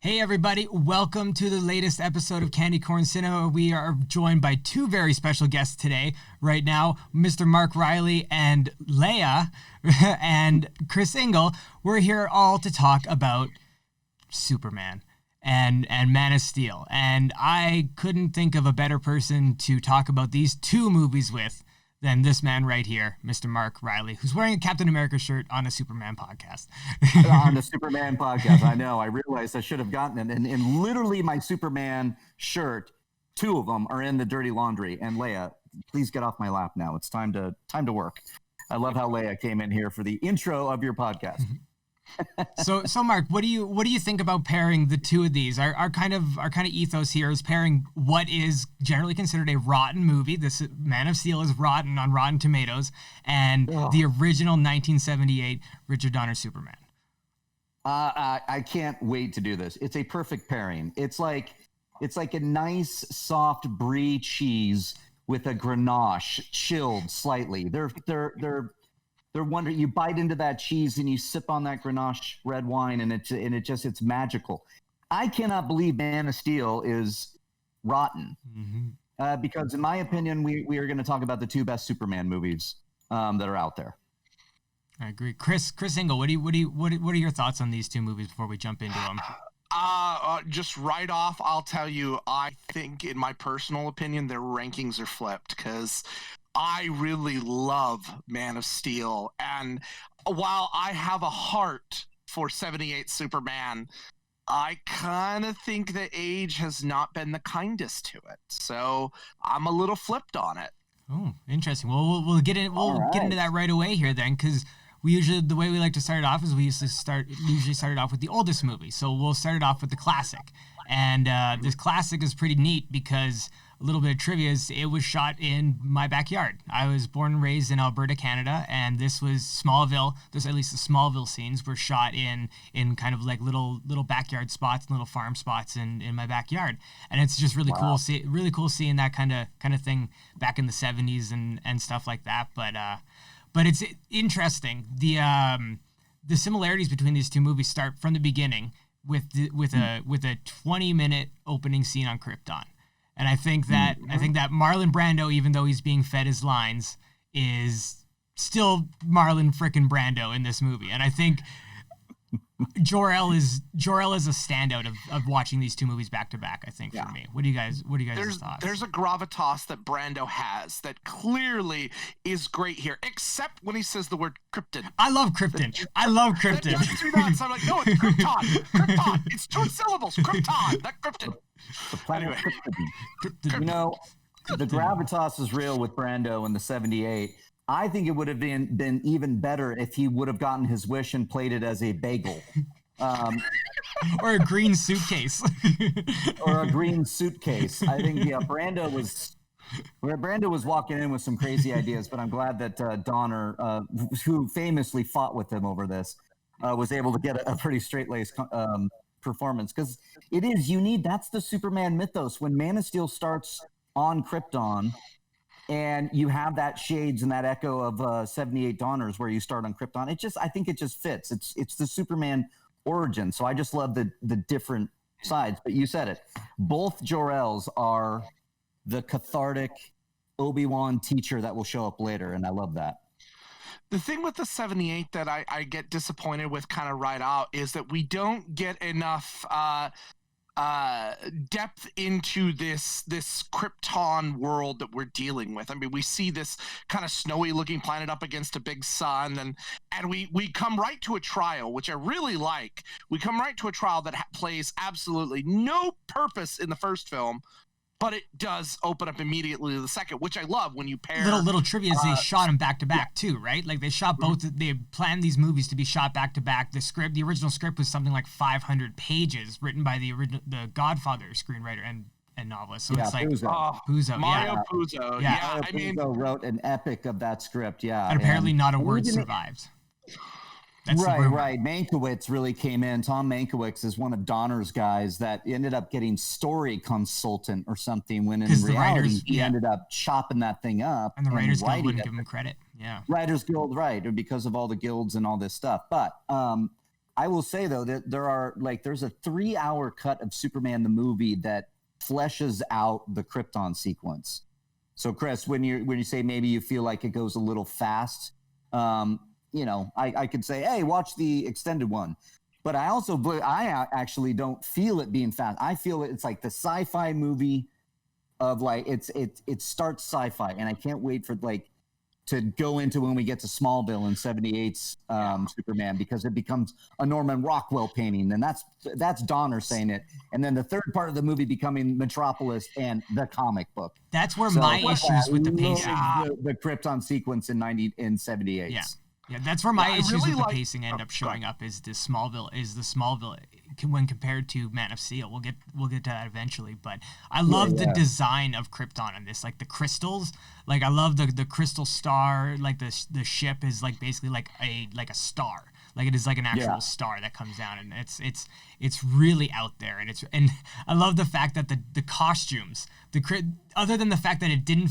Hey everybody, welcome to the latest episode of Candy Corn Cinema. We are joined by two very special guests today. Right now, Mr. Mark Reilly and Leia and Chris Ingle. We're here all to talk about Superman and Man of Steel. And I couldn't think of a better person to talk about these two movies with than this man right here, Mr. Mark Reilly, who's wearing a Captain America shirt on a Superman podcast. On the Superman podcast, I know. I realized I should have gotten it. And literally my Superman shirt, two of them are in the dirty laundry. And Leia, please get off my lap now. It's time to work. I love how Leia came in here for the intro of your podcast. So Mark, what do you think about pairing the two of these? Our kind of ethos here is pairing what is generally considered a rotten movie. This Man of Steel is rotten on Rotten Tomatoes, and the original 1978 Richard Donner Superman. I can't wait to do this. It's a perfect pairing. It's like a nice soft brie cheese with a Grenache, chilled slightly. They're wondering, you bite into that cheese and you sip on that Grenache red wine, and it's magical. I cannot believe Man of Steel is rotten, because in my opinion, we are going to talk about the two best Superman movies that are out there. I agree, Chris Ingle. What are your thoughts on these two movies before we jump into them? Just right off, I'll tell you, I think in my personal opinion, their rankings are flipped because I really love Man of Steel. And while I have a heart for 78 Superman, I kind of think the age has not been the kindest to it. So I'm a little flipped on it. Oh, interesting. Well, we'll get in. Get into that right away here then, because the way we like to start it off is we usually start it off with the oldest movie. So we'll start it off with the classic. And this classic is pretty neat because a little bit of trivia is it was shot in my backyard. I was born and raised in Alberta, Canada, and this was Smallville. At least the Smallville scenes were shot in kind of like little backyard spots, little farm spots in my backyard. And it's just really cool. Really cool seeing that kind of thing back in the 70s and stuff like that. But it's interesting. The similarities between these two movies start from the beginning with a 20-minute opening scene on Krypton. And I think that Marlon Brando, even though he's being fed his lines, is still Marlon frickin' Brando in this movie. And I think Jor-El is a standout of watching these two movies back to back. I think for me. What do you guys thoughts? There's a gravitas that Brando has that clearly is great here, except when he says the word Krypton. I love Krypton. So I'm like, no, it's Krypton. Krypton. It's two syllables. Krypton. Not Krypton. The planet Krypton. You know, the gravitas is real with Brando in the 78. I think it would have been even better if he would have gotten his wish and played it as a bagel. Or a green suitcase. I think, Brando was walking in with some crazy ideas, but I'm glad that Donner, who famously fought with him over this, was able to get a pretty straight-laced performance, because that's the Superman mythos. When Man of Steel starts on Krypton, and you have that shades and that echo of 78 Dawners where you start on Krypton, I think it just fits. It's the Superman origin. So I just love the different sides. But you said it. Both Jor-Els are the cathartic Obi-Wan teacher that will show up later, and I love that. The thing with the 78 that I get disappointed with kind of right out is that we don't get enough depth into this Krypton world that we're dealing with. I mean, we see this kind of snowy looking planet up against a big sun, and we come right to a trial, which I really like. We come right to a trial that plays absolutely no purpose in the first film, but it does open up immediately to the second, which I love when you pair. Little trivia is they shot them back to back too, right? Like they shot both. They planned these movies to be shot back to back. The original script was something like 500 pages, written by the Godfather screenwriter and novelist. So it's like Puzo. Mario Puzo. Yeah, Puzo wrote an epic of that script. Yeah, and apparently not a word survived. That's right. Mankiewicz really came in. Tom Mankiewicz is one of Donner's guys that ended up getting story consultant or something, when in reality he ended up chopping that thing up. And the Writers Guild wouldn't give him credit. Yeah. Writers Guild, right, because of all the guilds and all this stuff. But I will say though that there's a 3-hour cut of Superman the movie that fleshes out the Krypton sequence. So Chris, when you say maybe you feel like it goes a little fast, I could say, hey, watch the extended one. But I actually don't feel it being fast. I feel it's like the sci-fi movie of like it starts sci-fi, and I can't wait for to go into when we get to Smallville in 78's Superman, because it becomes a Norman Rockwell painting, and that's Donner saying it, and then the third part of the movie becoming Metropolis and the comic book. That's where my issues with the pacing, the Krypton sequence in 78. Yeah, that's where my issues with the pacing end up showing up. Is the Smallville when compared to Man of Steel. We'll get to that eventually, but I love the design of Krypton in this, like the crystals. Like I love the crystal star. Like the ship is like basically like a star. Like it is like an actual star that comes down, and it's really out there, and I love the fact that the costumes, other than the fact that it didn't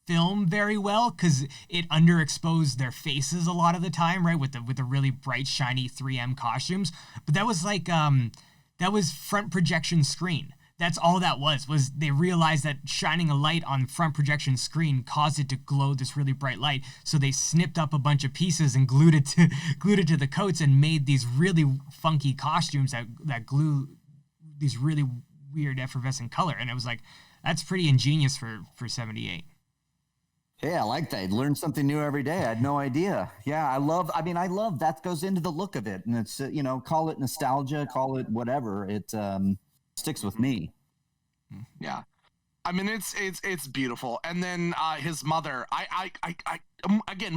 film very well because it underexposed their faces a lot of the time, right, with the really bright shiny 3M costumes, but that was like that was front projection screen. That's all that was they realized that shining a light on front projection screen caused it to glow this really bright light, so they snipped up a bunch of pieces and glued it to the coats and made these really funky costumes that glue these really weird effervescent color, and it was like, that's pretty ingenious for 78. Yeah, I like that. Learn something new every day. I had no idea. Yeah, I love that goes into the look of it. And it's, call it nostalgia, call it whatever. It sticks with me. Yeah. I mean, it's beautiful. And then his mother, I wanted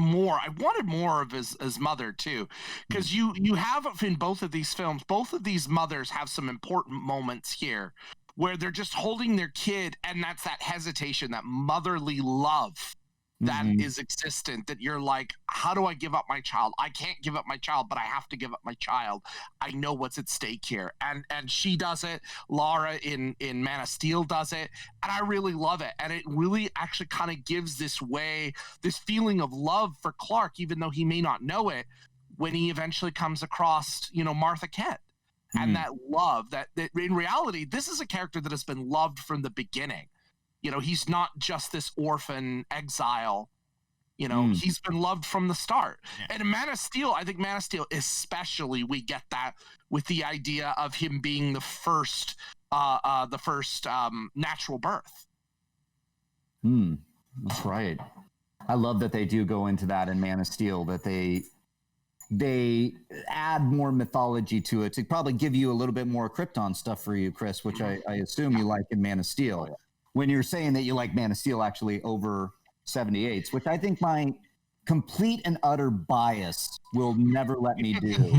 more of his mother too. Because you have in both of these films, both of these mothers have some important moments here where they're just holding their kid, and that's that hesitation, that motherly love that is existent, that you're like, how do I give up my child? I can't give up my child, but I have to give up my child. I know what's at stake here. And she does it. Laura in Man of Steel does it. And I really love it. And it really actually kind of gives this feeling of love for Clark, even though he may not know it, when he eventually comes across, Martha Kent. And that love, that in reality, this is a character that has been loved from the beginning. He's not just this orphan exile. He's been loved from the start. Yeah. And in Man of Steel, I think Man of Steel especially, we get that with the idea of him being the first natural birth. That's right. I love that they do go into that in Man of Steel, that they add more mythology to it to probably give you a little bit more Krypton stuff for you, Chris, which I assume you like in Man of Steel. When you're saying that you like Man of Steel actually over 78's, which I think my complete and utter bias will never let me do,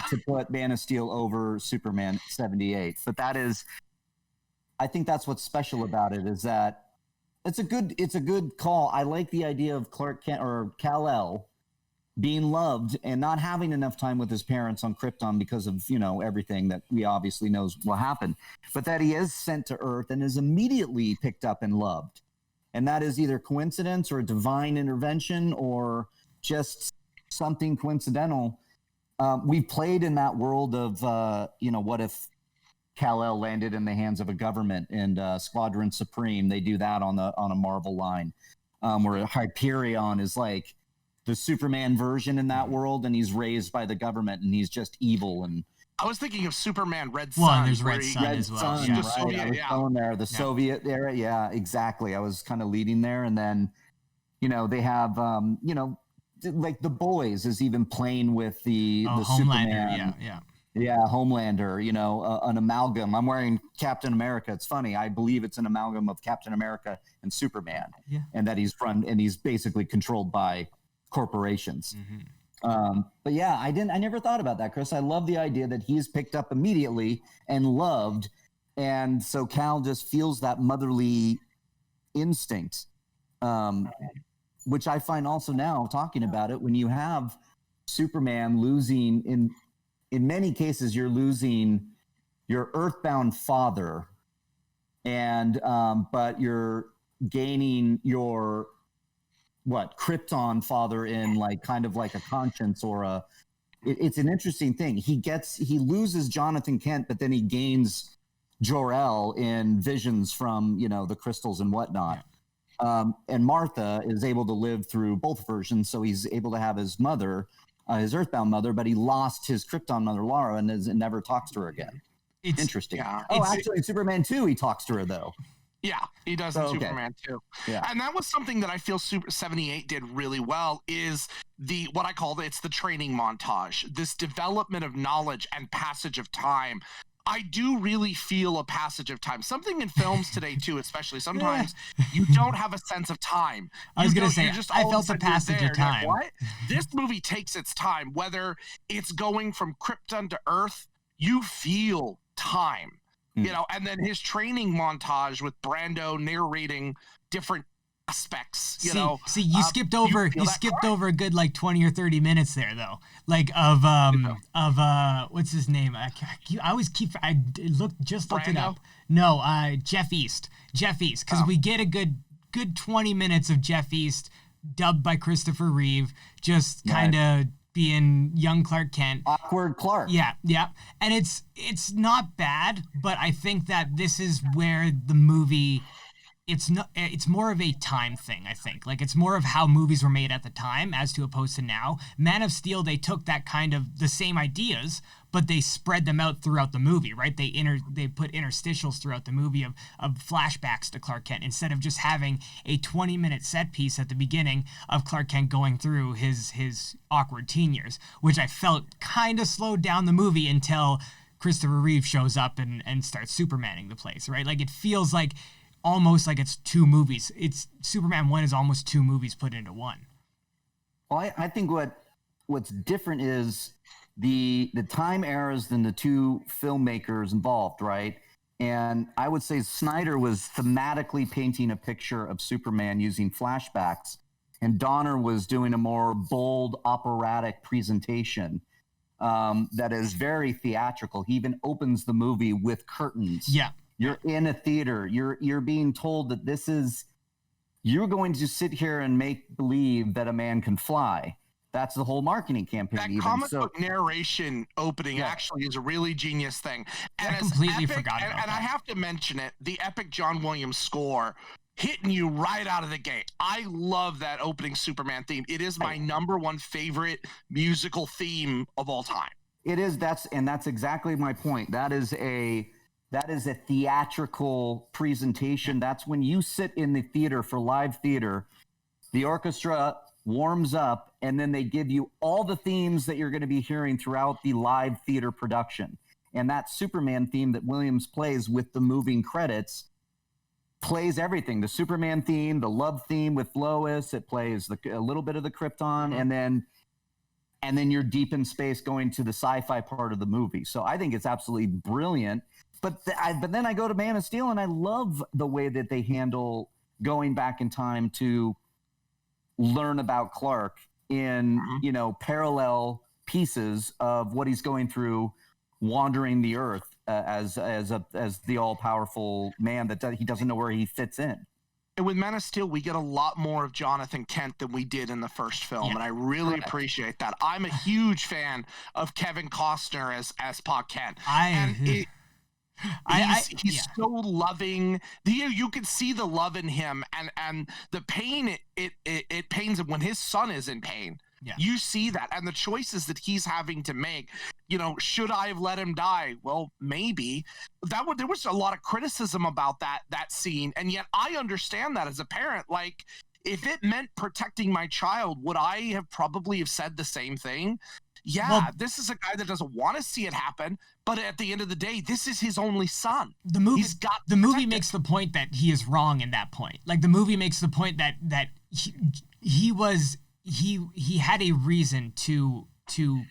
to put Man of Steel over Superman 78. But I think that's what's special about it, is that it's a good call. I like the idea of Clark Kent or Kal-El being loved and not having enough time with his parents on Krypton because of, everything that we obviously knows will happen, but that he is sent to Earth and is immediately picked up and loved. And that is either coincidence or divine intervention or just something coincidental. We've played in that world of, what if Kal-El landed in the hands of a government, and Squadron Supreme, they do that on a Marvel line, where Hyperion is like the Superman version in that world, and he's raised by the government, and he's just evil. And I was thinking of Superman Red Sun. Well, there's Red Sun as well. Sun, yeah. Right? Soviet, I was going there, the Soviet era. Yeah, exactly. I was kind of leading there, and then, they have, like The Boys is even playing with the Homelander. Superman. Yeah, Homelander, an amalgam. I'm wearing Captain America. It's funny. I believe it's an amalgam of Captain America and Superman, and that he's basically controlled by corporations. But yeah, I never thought about that, Chris. I love the idea that he's picked up immediately and loved. And so Cal just feels that motherly instinct, which I find also now talking about it, when you have Superman losing in many cases, you're losing your earthbound father, and but you're gaining your Krypton father in like kind of like a conscience or it's an interesting thing. He loses Jonathan Kent, but then he gains Jor-El in visions from, the crystals and whatnot. Yeah. And Martha is able to live through both versions, so he's able to have his mother, his Earthbound mother, but he lost his Krypton mother, Lara, and never talks to her again. It's interesting. Yeah. Actually, in Superman 2, he talks to her, though. Yeah, he does in Superman 2. Yeah. And that was something that I feel Super 78 did really well, is what I call it's the training montage, this development of knowledge and passage of time. I do really feel a passage of time. Something in films today, too, especially sometimes you don't have a sense of time. I was going to say, I felt the passage of time. Like, what? This movie takes its time, whether it's going from Krypton to Earth, you feel time. And then his training montage with Brando narrating different aspects, you skipped over a good like 20 or 30 minutes there though, like of what's his name? I looked it up. No, Jeff East, because we get a good 20 minutes of Jeff East dubbed by Christopher Reeve, just kind of being young Clark Kent. Awkward Clark. Yeah. And it's not bad, but I think that this is where the movie, it's more of a time thing, I think. Like, it's more of how movies were made at the time as to opposed to now. Man of Steel, they took that kind of the same ideas, but they spread them out throughout the movie, right? They put interstitials throughout the movie of flashbacks to Clark Kent instead of just having a 20-minute set piece at the beginning of Clark Kent going through his awkward teen years, which I felt kind of slowed down the movie until Christopher Reeve shows up and starts Supermaning the place, right? Like, it feels like almost like it's two movies. It's Superman 1 is almost two movies put into one. Well, I think what's different is the time eras than the two filmmakers involved, right? And I would say Snyder was thematically painting a picture of Superman using flashbacks, and Donner was doing a more bold operatic presentation that is very theatrical. He even opens the movie with curtains. Yeah. You're in a theater. You're being told that you're going to sit here and make believe that a man can fly. That's the whole marketing campaign. That comic book narration opening actually is a really genius thing. And I completely forgot about that. And I have to mention it, the epic John Williams score hitting you right out of the gate. I love that opening Superman theme. It is my number one favorite musical theme of all time. It is. That's exactly my point. That is a theatrical presentation. That's when you sit in the theater for live theater, the orchestra warms up, and then they give you all the themes that you're going to be hearing throughout the live theater production. And that Superman theme that Williams plays with the moving credits plays everything. The Superman theme, the love theme with Lois, it plays a little bit of the Krypton, and then you're deep in space going to the sci-fi part of the movie. So I think it's absolutely brilliant. But then I go to Man of Steel, and I love the way that they handle going back in time to learn about Clark in parallel pieces of what he's going through, wandering the Earth as the all-powerful man that he doesn't know where he fits in. And with Man of Steel, we get a lot more of Jonathan Kent than we did in the first film, and I really appreciate that. I'm a huge fan of Kevin Costner as Pa Kent. He's so loving. You can see the love in him, and the pain it pains him when his son is in pain. Yeah. You see that, and the choices that he's having to make. Should I have let him die? Well, maybe. There was a lot of criticism about that scene, and yet I understand that as a parent. Like, if it meant protecting my child, would I have probably have said the same thing? Yeah, well, this is a guy that doesn't want to see it happen, but at the end of the day, this is his only son. The movie makes the point that he is wrong in that point. Like, the movie makes the point that he had a reason to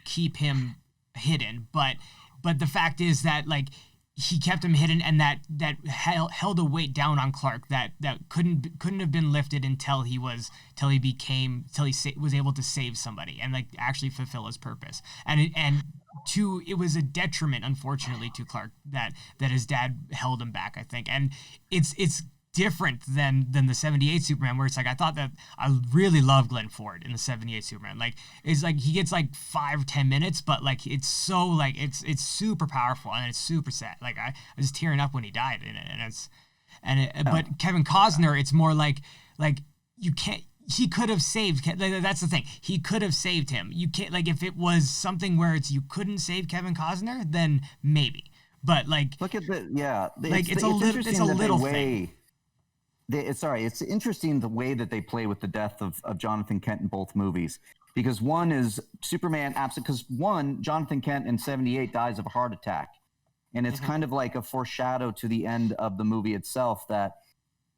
keep him hidden, but the fact is that, like, he kept him hidden, and that held a weight down on Clark that couldn't have been lifted until he was able to save somebody and, like, actually fulfill his purpose. It was a detriment, unfortunately, to Clark that his dad held him back, I think. And it's different than the 78 Superman, where it's like I thought that I really love Glenn Ford in the 78 Superman. Like it's like he gets like 5-10 minutes, but like it's so like it's super powerful and it's super sad. Like I was tearing up when he died in it, but Kevin Costner, it's more like you can't. He could have saved. That's the thing. He could have saved him. You can't, like, if it was something where it's you couldn't save Kevin Costner, then maybe. But like, look at it's a little thing. It's interesting the way that they play with the death of Jonathan Kent in both movies, because one is Superman absent, because one, Jonathan Kent in 78 dies of a heart attack, and it's kind of like a foreshadow to the end of the movie itself that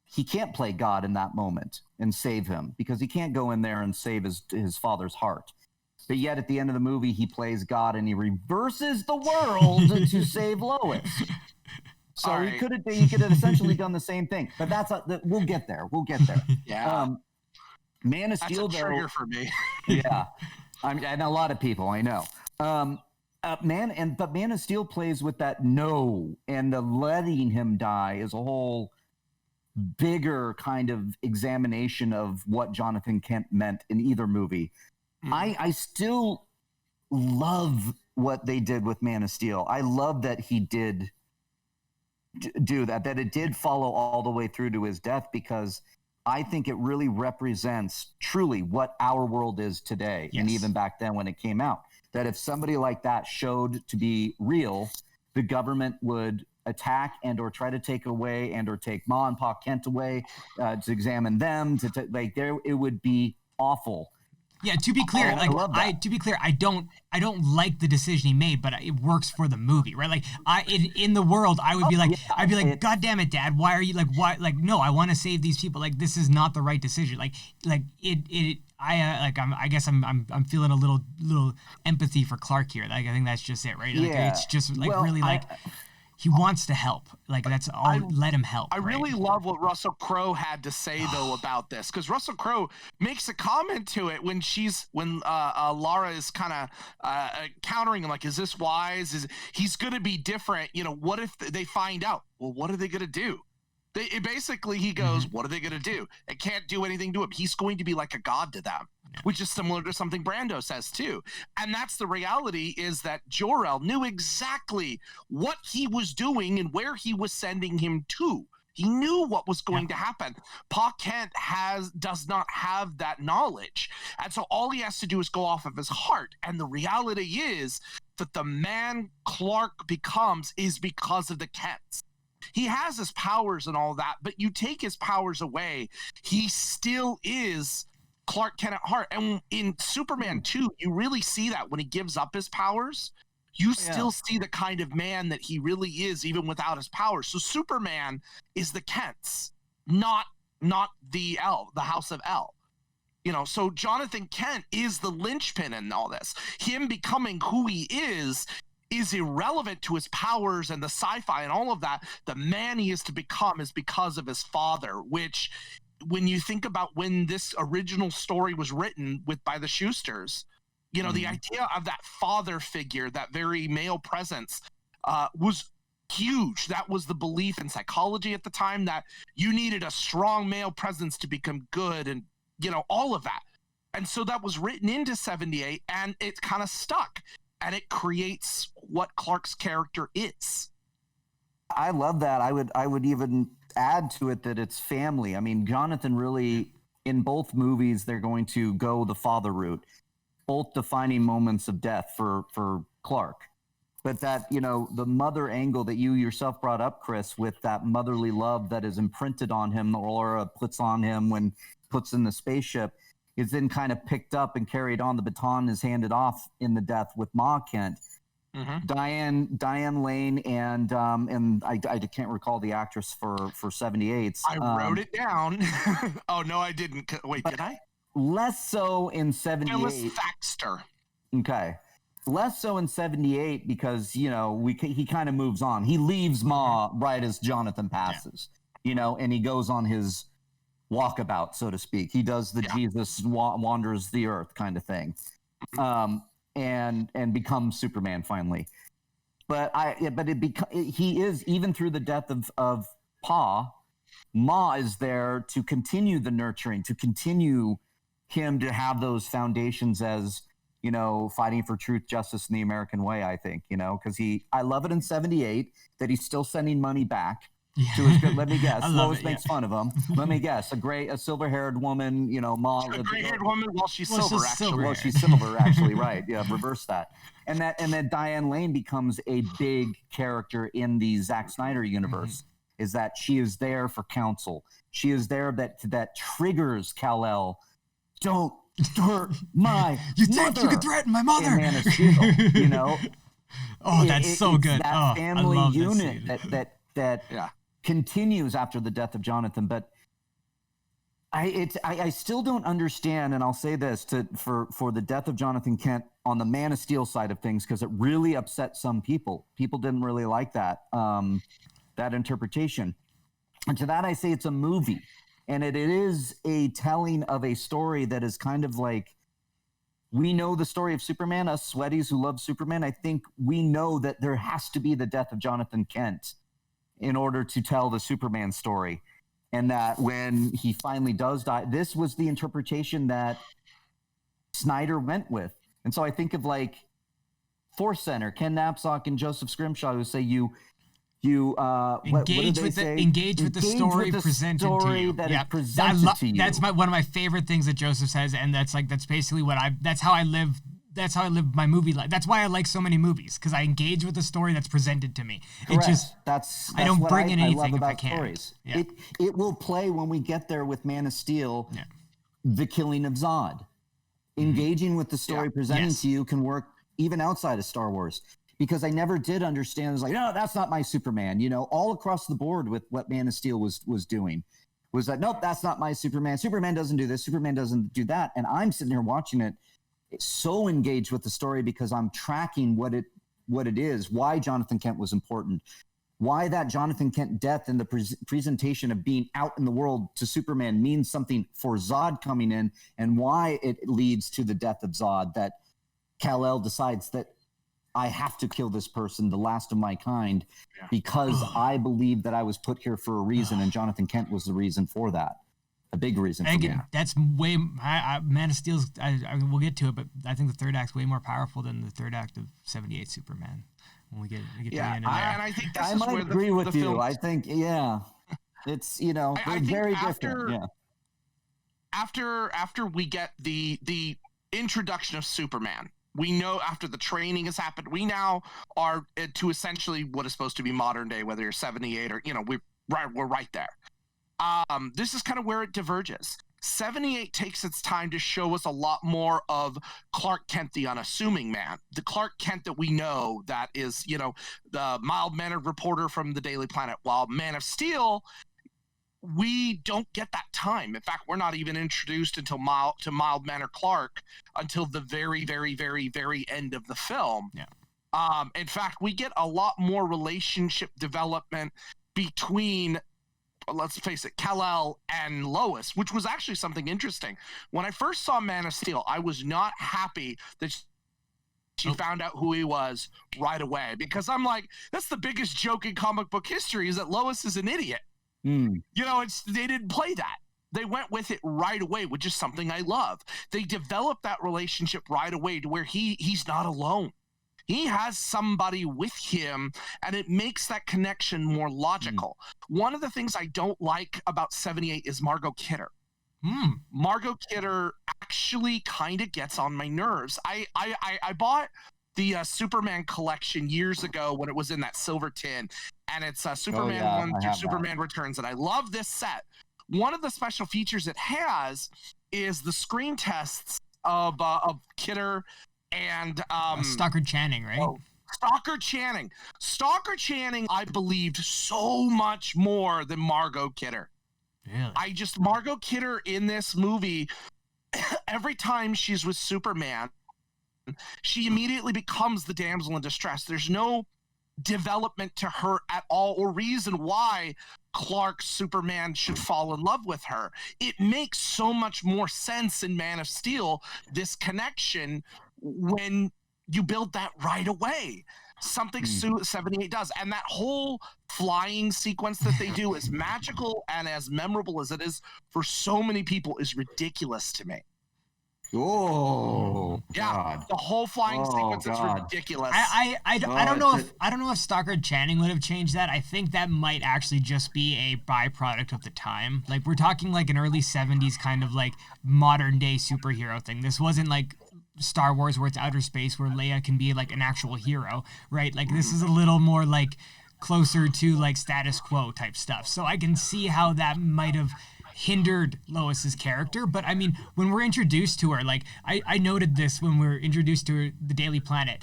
he can't play God in that moment and save him, because he can't go in there and save his father's heart. But yet at the end of the movie, he plays God and he reverses the world to save Lois. So Right. he could have essentially done the same thing. But we'll get there. We'll get there. Yeah. Man of Steel, That's a trigger for me. Yeah, and a lot of people, I know. But Man of Steel plays with that no, and the letting him die is a whole bigger kind of examination of what Jonathan Kent meant in either movie. I still love what they did with Man of Steel. I love that he did do that it did follow all the way through to his death, because I think it really represents truly what our world is today. Yes. And even back then when it came out, that if somebody like that showed to be real, the government would attack and or try to take away and or take Ma and Pa Kent away, to examine them, it would be awful. Yeah, to be clear, I don't like the decision he made, but it works for the movie, right? Like in the world, I would be like, I'd be like, God damn it, Dad, why are you like, why, like, no, I want to save these people. Like, this is not the right decision. I guess I'm feeling a little empathy for Clark here. Like, I think that's just it, right? Like, it's just like he wants to help. Like, that's all. Let him help. I really love what Russell Crowe had to say though about this, because Russell Crowe makes a comment to it when Lara is kind of countering him, like, is this wise? He's going to be different? You know, what if they find out? Well, what are they going to do? He goes, what are they going to do? They can't do anything to him. He's going to be like a god to them, which is similar to something Brando says too. And that's the reality, is that Jor-El knew exactly what he was doing and where he was sending him to. He knew what was going to happen. Pa Kent does not have that knowledge. And so all he has to do is go off of his heart. And the reality is that the man Clark becomes is because of the Kents. He has his powers and all that, but you take his powers away, he still is Clark Kent at heart. And in Superman 2, you really see that when he gives up his powers, you still see the kind of man that he really is, even without his powers. So Superman is the Kents, not the House of El. You know, so Jonathan Kent is the linchpin in all this. Him becoming who he is irrelevant to his powers and the sci-fi and all of that. The man he is to become is because of his father, which, when you think about when this original story was written by the Schusters, you know, the idea of that father figure, that very male presence, was huge. That was the belief in psychology at the time, that you needed a strong male presence to become good, and, you know, all of that. And so that was written into 78, and it kind of stuck. And it creates what Clark's character is. I love that. I would even add to it that it's family. I mean, Jonathan really, in both movies, they're going to go the father route, both defining moments of death for Clark. But that, you know, the mother angle that you yourself brought up, Chris, with that motherly love that is imprinted on him, Laura puts on him when puts in the spaceship, is then kind of picked up and carried on. The baton is handed off in the death with Ma Kent. Diane Lane and I can't recall the actress for 78. I wrote it down. Oh no, I didn't. Wait, did I? Less so in 78. Phyllis Thaxter. Okay, less so in 78 because, you know, he kind of moves on. He leaves Ma right as Jonathan passes, you know, and he goes on his walkabout, so to speak. He does the Jesus wanders the earth kind of thing, and becomes Superman finally. But he is, even through the death of Pa, Ma is there to continue the nurturing, to continue him to have those foundations as, you know, fighting for truth, justice, and the American way, I think, you know, because I love it in 78 that he's still sending money back to his good, let me guess, Lois makes fun of him. Let me guess, a silver-haired woman, you know, Ma. A gray-haired woman, well, she's silver, actually. Well, she's silver, actually, right. Yeah, reverse that. And then Diane Lane becomes a big character in the Zack Snyder universe, is that she is there for counsel. She is there that triggers Kal-El. Don't hurt my You mother. think you can threaten my mother? In Man of Steel, you know? That's so good. That family unit that yeah. continues after the death of Jonathan. But I still don't understand, and I'll say this for the death of Jonathan Kent on the Man of Steel side of things, because it really upset some people. People didn't really like that interpretation. And to that I say it's a movie. And it is a telling of a story that is kind of like, we know the story of Superman, us sweaties who love Superman. I think we know that there has to be the death of Jonathan Kent in order to tell the Superman story. And that when he finally does die, this was the interpretation that Snyder went with. And so I think of like Force Center, Ken Knapsack and Joseph Scrimshaw, who say engage with the story presented to you. That's one of my favorite things that Joseph says, and that's basically that's how I live my movie life. That's why I like so many movies, because I engage with the story that's presented to me. Correct. It just that's I don't bring in anything if I can. Stories. Yeah. It will play when we get there with Man of Steel. Yeah. The killing of Zod, engaging with the story presented to you can work even outside of Star Wars. Because I never did understand. It was like, no, that's not my Superman. You know, all across the board with what Man of Steel was doing was that, nope, that's not my Superman. Superman doesn't do this. Superman doesn't do that. And I'm sitting here watching it, so engaged with the story because I'm tracking what it is, why Jonathan Kent was important, why that Jonathan Kent death and the presentation of being out in the world to Superman means something for Zod coming in, and why it leads to the death of Zod, that Kal-El decides that I have to kill this person, the last of my kind, because I believe that I was put here for a reason, and Jonathan Kent was the reason for that. A big reason for me. That's way... Man of Steel's... we'll get to it, but I think the third act's way more powerful than the third act of 78 Superman. When we get to the end of there. And I think I might agree with you. I think, it's, you know, they're very different. Yeah. After we get the introduction of Superman, we know after the training has happened, we now are to essentially what is supposed to be modern day, whether you're 78 or, you know, we're right there. This is kind of where it diverges. 78 takes its time to show us a lot more of Clark Kent, the unassuming man, the Clark Kent that we know that is, you know, the mild-mannered reporter from the Daily Planet, while Man of Steel, we don't get that time. In fact, we're not even introduced until mild-mannered Clark until the very, very, very, very end of the film. Yeah. In fact, we get a lot more relationship development between, let's face it, Kal-El and Lois, which was actually something interesting. When I first saw Man of Steel, I was not happy that she found out who he was right away, because I'm like, that's the biggest joke in comic book history, is that Lois is an idiot. You know, they didn't play that. They went with it right away, which is something I love. They developed that relationship right away to where he's not alone. He has somebody with him, and it makes that connection more logical. One of the things I don't like about 78 is Margot Kidder. Margot Kidder actually kind of gets on my nerves. I bought the Superman collection years ago when it was in that silver tin, and it's Superman 1 through Superman Returns, and I love this set. One of the special features it has is the screen tests of Kidder and Stockard Channing, right? Stockard Channing, I believed so much more than Margot Kidder. Really? Margot Kidder in this movie, every time she's with Superman, she immediately becomes the damsel in distress. There's no development to her at all, or reason why Clark Superman should fall in love with her. It makes so much more sense in Man of Steel, this connection, when you build that right away. Something 78 does. And that whole flying sequence that they do, as magical and as memorable as it is for so many people, is ridiculous to me. Oh yeah, God! The whole flying sequence is ridiculous. I don't know if Stockard Channing would have changed that. I think that might actually just be a byproduct of the time. Like, we're talking like an early 70s kind of like modern day superhero thing. This wasn't like Star Wars where it's outer space where Leia can be like an actual hero, right? Like, this is a little more like closer to like status quo type stuff. So I can see how that might have hindered Lois's character. But I mean, when we're introduced to her, like I noted this when we were introduced to her, the Daily Planet.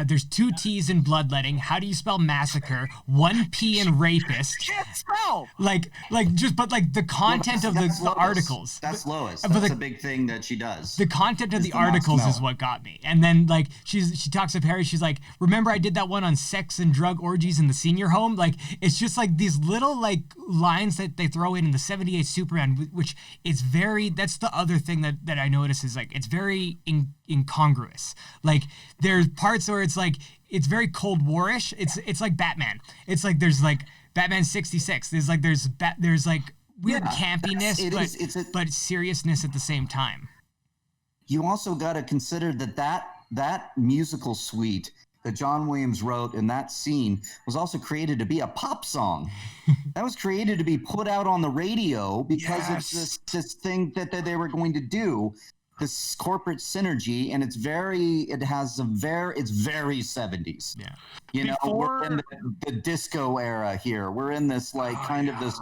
There's 2 T's in bloodletting. How do you spell massacre? 1 P in rapist. Can't spell. Like the content of the articles. That's Lois. That's a big thing that she does. The content of the articles is what got me. And then like she talks to Perry. She's like, remember I did that one on sex and drug orgies in the senior home? Like, it's just like these little like lines that they throw in the 78 Superman, which is very. That's the other thing that I notice is like it's very incongruous. Like, there's parts where it's like it's very Cold War-ish. It's like Batman. It's like there's like Batman 66. There's like weird campiness, but seriousness at the same time. You also got to consider that musical suite that John Williams wrote in that scene was also created to be a pop song. That was created to be put out on the radio because it's this thing that they were going to do. This corporate synergy, and it's very 70s. Yeah. You know, we're in the disco era here. We're in this kind of this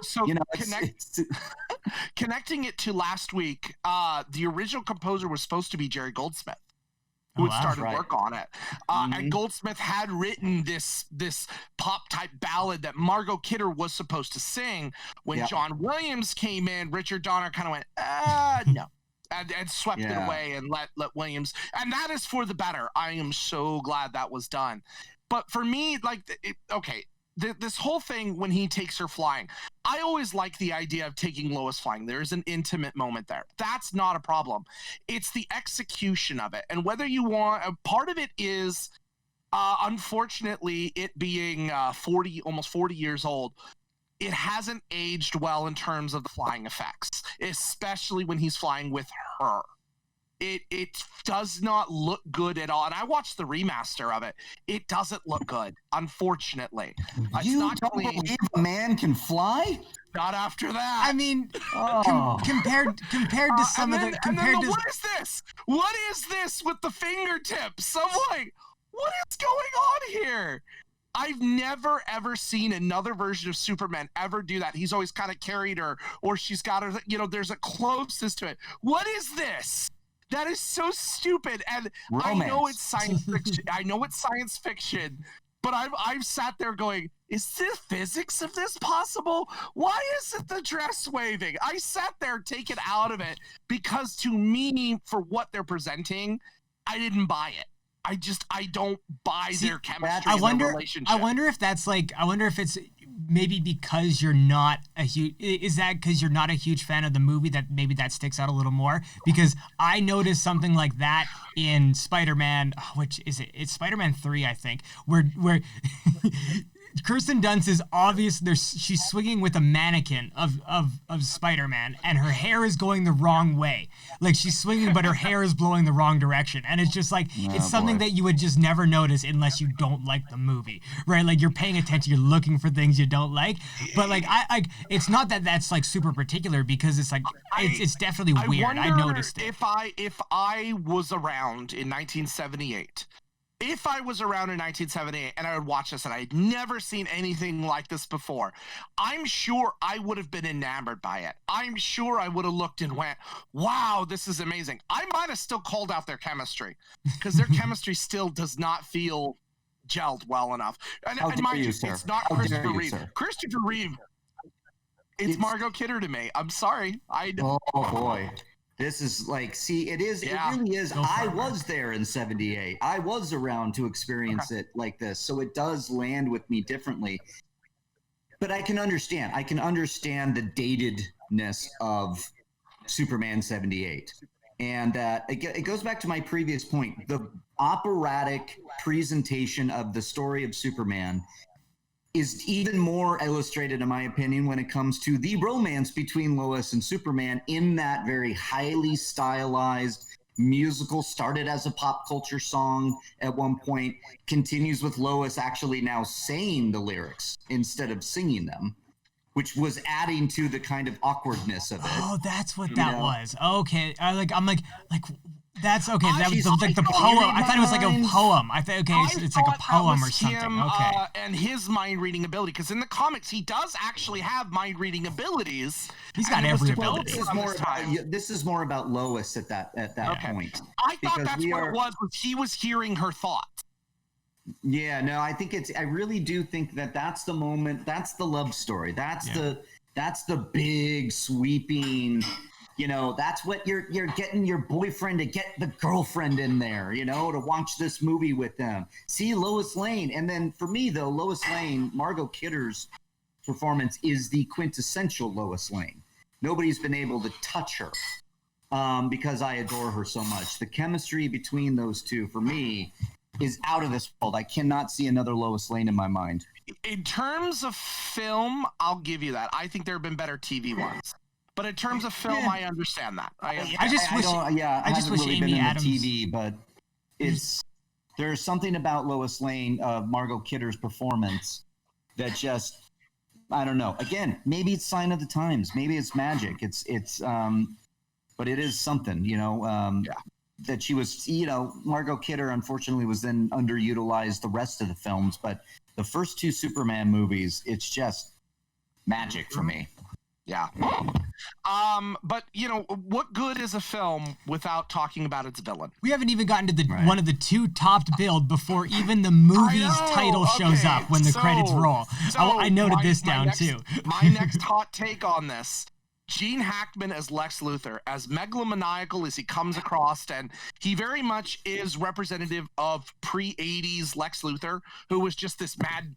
So you know, connecting it to last week, the original composer was supposed to be Jerry Goldsmith, who had started work on it. And Goldsmith had written this pop type ballad that Margot Kidder was supposed to sing. When John Williams came in, Richard Donner kind of went, no. And swept it away and let Williams. And that is for the better. I am so glad that was done. But for me, like, this whole thing when he takes her flying, I always like the idea of taking Lois flying. There's an intimate moment there. That's not a problem. It's the execution of it. And whether you want, part of it is, unfortunately, it being almost 40 years old, it hasn't aged well in terms of the flying effects, especially when he's flying with her. It does not look good at all. And I watched the remaster of it. It doesn't look good, unfortunately. You don't believe a man can fly? Not after that. I mean, compared to some of the... What is this? What is this with the fingertips? I'm like, what is going on here? I've never, ever seen another version of Superman ever do that. He's always kind of carried her, or she's got her, there's a closeness to it. What is this? That is so stupid, and romance. I know it's science fiction. But I've sat there going, is the physics of this possible? Why isn't the dress waving? I sat there taken out of it because, to me, for what they're presenting, I didn't buy it. I don't buy their chemistry and their relationship. I wonder if it's maybe because you're not a huge... Is that because you're not a huge fan of the movie that maybe that sticks out a little more? Because I noticed something like that in Spider-Man... which is it? It's Spider-Man 3, I think, where Kirsten Dunst is obvious. She's swinging with a mannequin of Spider-Man, and her hair is going the wrong way. Like, she's swinging, but her hair is blowing the wrong direction. And it's just like, it's something that you would just never notice unless you don't like the movie, right? Like, you're paying attention, you're looking for things you don't like. But like, it's not that that's like super particular, because it's like, it's definitely weird. I noticed it. If I was around in 1978. If I was around in 1978 and I would watch this and I'd never seen anything like this before, I'm sure I would have been enamored by it. I'm sure I would have looked and went, wow, this is amazing. I might have still called out their chemistry, because their chemistry still does not feel gelled well enough. And mind you, it's not Christopher Reeve. Christopher Reeve, it's Margot Kidder to me. I'm sorry. Oh, boy. This is like, see, it really is. I was there in 78. I was around to experience it like this. So it does land with me differently. But I can understand. I can understand the datedness of Superman 78. And it goes back to my previous point. operatic presentation of the story of Superman is even more illustrated, in my opinion, when it comes to the romance between Lois and Superman in that very highly stylized musical. Started as a pop culture song at one point, continues with Lois actually now saying the lyrics instead of singing them, which was adding to the kind of awkwardness of it. Oh, that's what that was. Okay, I'm like that's okay. That was like the poem. poem. I thought it was like a poem. I thought it's like a poem or something. Him, okay. And his mind reading ability, because in the comics he does actually have mind reading abilities. He's got every ability. This is more about Lois at that point. I thought that's what it was he was hearing her thoughts. Yeah, no, I really do think that's the moment. That's the love story. That's the big sweeping. That's what you're getting your boyfriend to get the girlfriend in there, to watch this movie with them. See Lois Lane. And then for me, though, Lois Lane, Margot Kidder's performance is the quintessential Lois Lane. Nobody's been able to touch her because I adore her so much. The chemistry between those two, for me, is out of this world. I cannot see another Lois Lane in my mind. In terms of film, I'll give you that. I think there have been better TV ones. But in terms of film, I understand that. I just wish really Amy Adams. TV, but there's something about Lois Lane, Margot Kidder's performance that just, I don't know. Again, maybe it's sign of the times. Maybe it's magic. But it is something, that she was, Margot Kidder unfortunately was then underutilized the rest of the films, but the first two Superman movies, it's just magic for me. Yeah. But what good is a film without talking about its villain? We haven't even gotten to one of the two topped billed before even the movie's title shows up when the credits roll. I noted this down too. My next hot take on this. Gene Hackman as Lex Luthor, as megalomaniacal as he comes across, and he very much is representative of pre-80s Lex Luthor, who was just this mad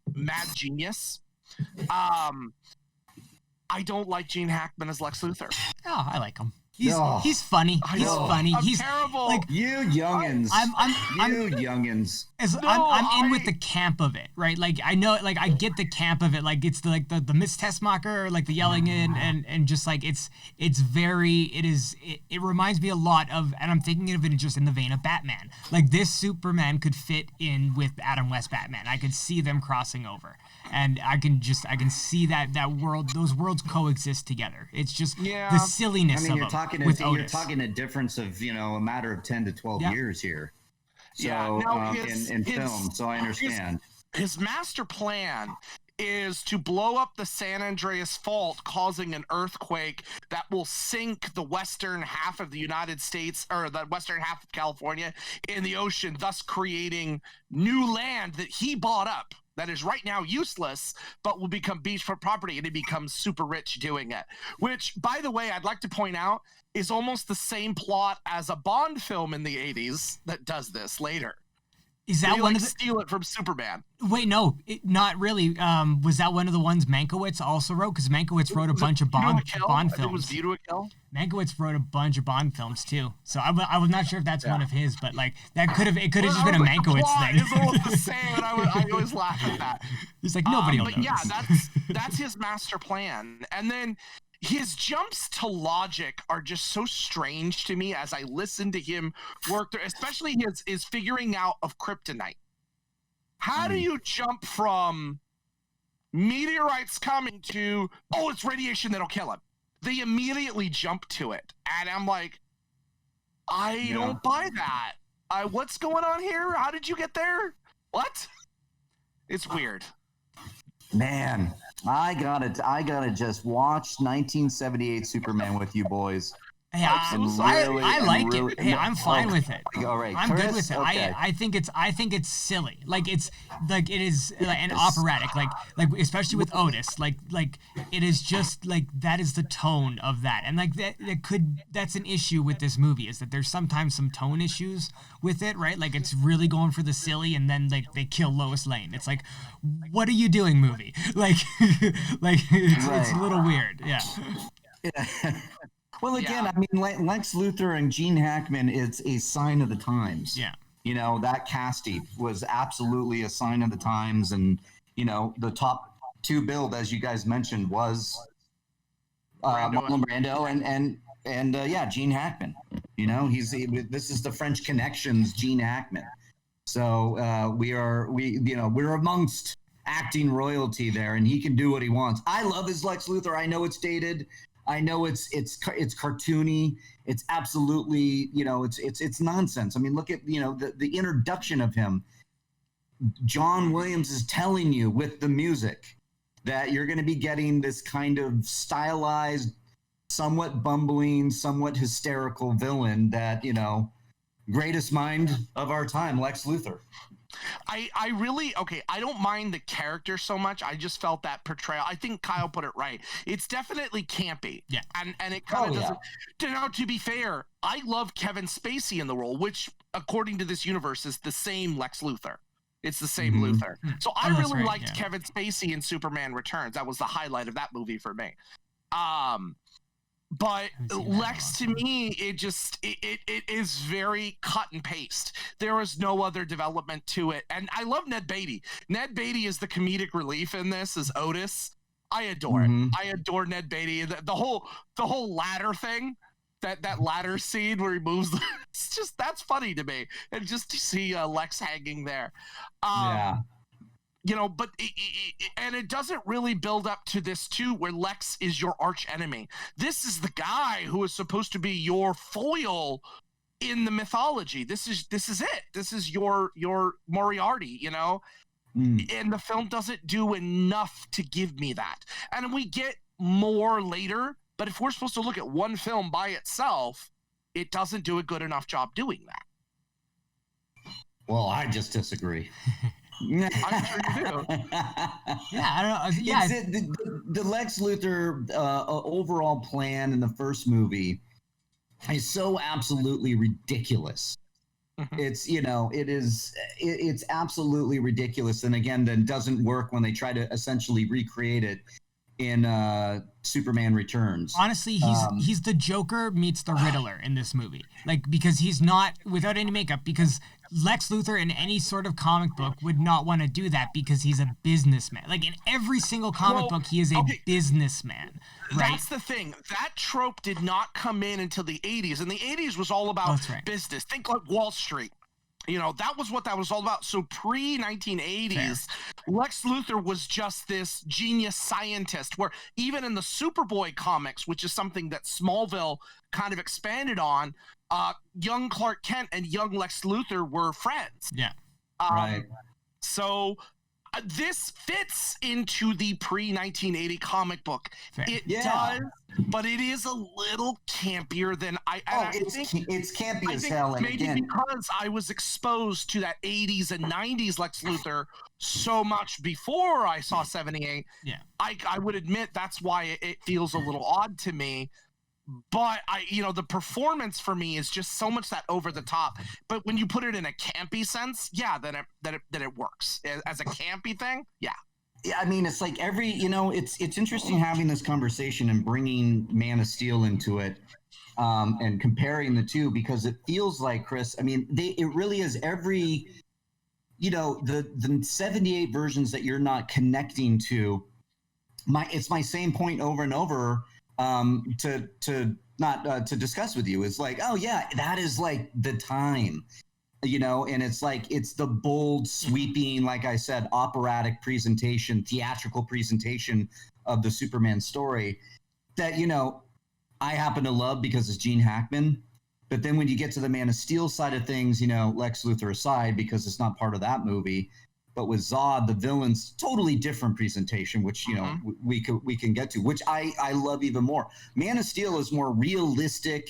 genius. I don't like Gene Hackman as Lex Luthor. Oh, I like him. He's funny. He's funny. He's terrible. Like you youngins. Youngins. I'm in with the camp of it, right? Like I know, like I get the camp of it. Like it's the Miss Tessmacher, like the yelling in, and just like it reminds me a lot of, and I'm thinking of it just in the vein of Batman. Like this Superman could fit in with Adam West Batman. I could see them crossing over, and I can see that world, those worlds coexist together. It's just the silliness of them. You're talking a difference of a matter of 10 to 12 years here. So in film, so I understand. His master plan is to blow up the San Andreas Fault, causing an earthquake that will sink the western half of the United States, or the western half of California, in the ocean, thus creating new land that he bought up. That is right now useless, but will become beachfront property, and he becomes super rich doing it. Which, by the way, I'd like to point out is almost the same plot as a Bond film in the 80s that does this later. Is that one of the... steal it from Superman? Wait, no, not really. Was that one of the ones Mankiewicz also wrote? Because Mankiewicz wrote a bunch of Bond films. It was View to a Kill. Mankiewicz wrote a bunch of Bond films too. So I was not sure if that's one of his, but like it could have just been a Mankiewicz thing. It's almost the same, and I always laugh at that. He's like, nobody will know. But yeah, that's his master plan, and then his jumps to logic are just so strange to me as I listen to him work through, especially his figuring out of kryptonite. How do you jump from meteorites coming to, it's radiation that'll kill him? They immediately jump to it. And I'm like, I don't buy that. What's going on here? How did you get there? What? It's weird. Man, I gotta just watch 1978 Superman with you boys. Hey, I like it. Hey, I'm fine with it. All right, I'm good with it. Okay. I think it's silly. Like it is an operatic. Like especially with Otis. Like it is just like that is the tone of that. And like that's an issue with this movie, is that there's sometimes some tone issues with it, right? Like it's really going for the silly, and then like they kill Lois Lane. It's like, what are you doing, movie? Like it's a little weird. Yeah. Well, again, I mean, Lex Luthor and Gene Hackman, it's a sign of the times. Yeah. You know, that casting was absolutely a sign of the times. And, you know, the top 2 billed, as you guys mentioned, was Marlon Brando and Gene Hackman. You know, this is the French Connections Gene Hackman. So we're amongst acting royalty there, and he can do what he wants. I love his Lex Luthor. I know it's dated. I know it's cartoony. It's absolutely, you know, it's nonsense. I mean, look at, you know, the introduction of him. John Williams is telling you with the music that you're going to be getting this kind of stylized, somewhat bumbling, somewhat hysterical villain that, you know, greatest mind of our time, Lex Luthor. I really, I don't mind the character so much. I just felt that portrayal. I think Kyle put it right. It's definitely campy. Yeah. And it kind of doesn't. To be fair, I love Kevin Spacey in the role, which, according to this universe, is the same Lex Luthor. It's the same Luthor. So I really liked Kevin Spacey in Superman Returns. That was the highlight of that movie for me. But Lex, to me, it is very cut and paste. There is no other development to it. And I love Ned Beatty. Ned Beatty is the comedic relief in this as Otis. I adore it. I adore Ned Beatty. The whole ladder thing, that ladder scene where he moves, it's just, that's funny to me. And just to see Lex hanging there. You know, but it doesn't really build up to this too, where Lex is your arch enemy. This is the guy who is supposed to be your foil in the mythology. This is it. This is your Moriarty, you know? And the film doesn't do enough to give me that. And we get more later, but if we're supposed to look at one film by itself, it doesn't do a good enough job doing that. Well, I just disagree. I'm sure you do. I don't know. Yeah, the Lex Luthor overall plan in the first movie is so absolutely ridiculous. It's, you know, it's absolutely ridiculous, and again, then doesn't work when they try to essentially recreate it in Superman Returns. Honestly, he's the Joker meets the Riddler in this movie. Like, because he's not without any makeup, because Lex Luthor in any sort of comic book would not want to do that because he's a businessman. Like, in every single comic book, he is a businessman. Right? That's the thing. That trope did not come in until the 80s. And the 80s was all about business. Think like Wall Street. You know, that was what that was all about. So pre-1980s, Lex Luthor was just this genius scientist, where even in the Superboy comics, which is something that Smallville kind of expanded on, young Clark Kent and young Lex Luthor were friends. Yeah. Right. So this fits into the pre-1980 comic book. It does, but it is a little campier than I think it's campy as hell. And maybe because I was exposed to that 80s and 90s Lex Luthor so much before I saw 78. Yeah. I would admit that's why it feels a little odd to me. But the performance for me is just so much that over the top. But when you put it in a campy sense, then it works as a campy thing. Yeah. Yeah, I mean, it's like it's interesting having this conversation and bringing Man of Steel into it, and comparing the two, because it feels like, Chris, I mean, it really is every, the 78 versions that you're not connecting to. It's my same point over and over. To discuss with you is like, oh yeah, that is like the time, and it's like, it's the bold, sweeping, like I said, operatic presentation, theatrical presentation of the Superman story that, I happen to love because it's Gene Hackman. But then when you get to the Man of Steel side of things, Lex Luthor aside, because it's not part of that movie, but with Zod, the villain's totally different presentation, which, we can get to, which I love even more. Man of Steel is more realistic,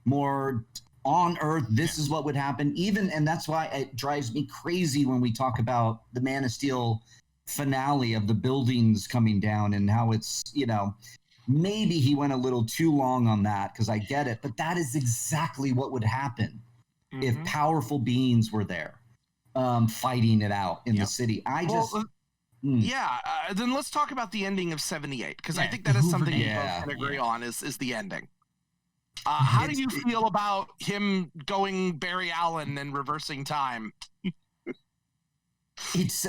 more on Earth. This is what would happen. And that's why it drives me crazy when we talk about the Man of Steel finale of the buildings coming down and how it's, maybe he went a little too long on that, because I get it. But that is exactly what would happen if powerful beings were there. Fighting it out in the city. Then let's talk about the ending of 78, because I think that is something we both can agree on is the ending. How do you feel about him going Barry Allen and reversing time? It's,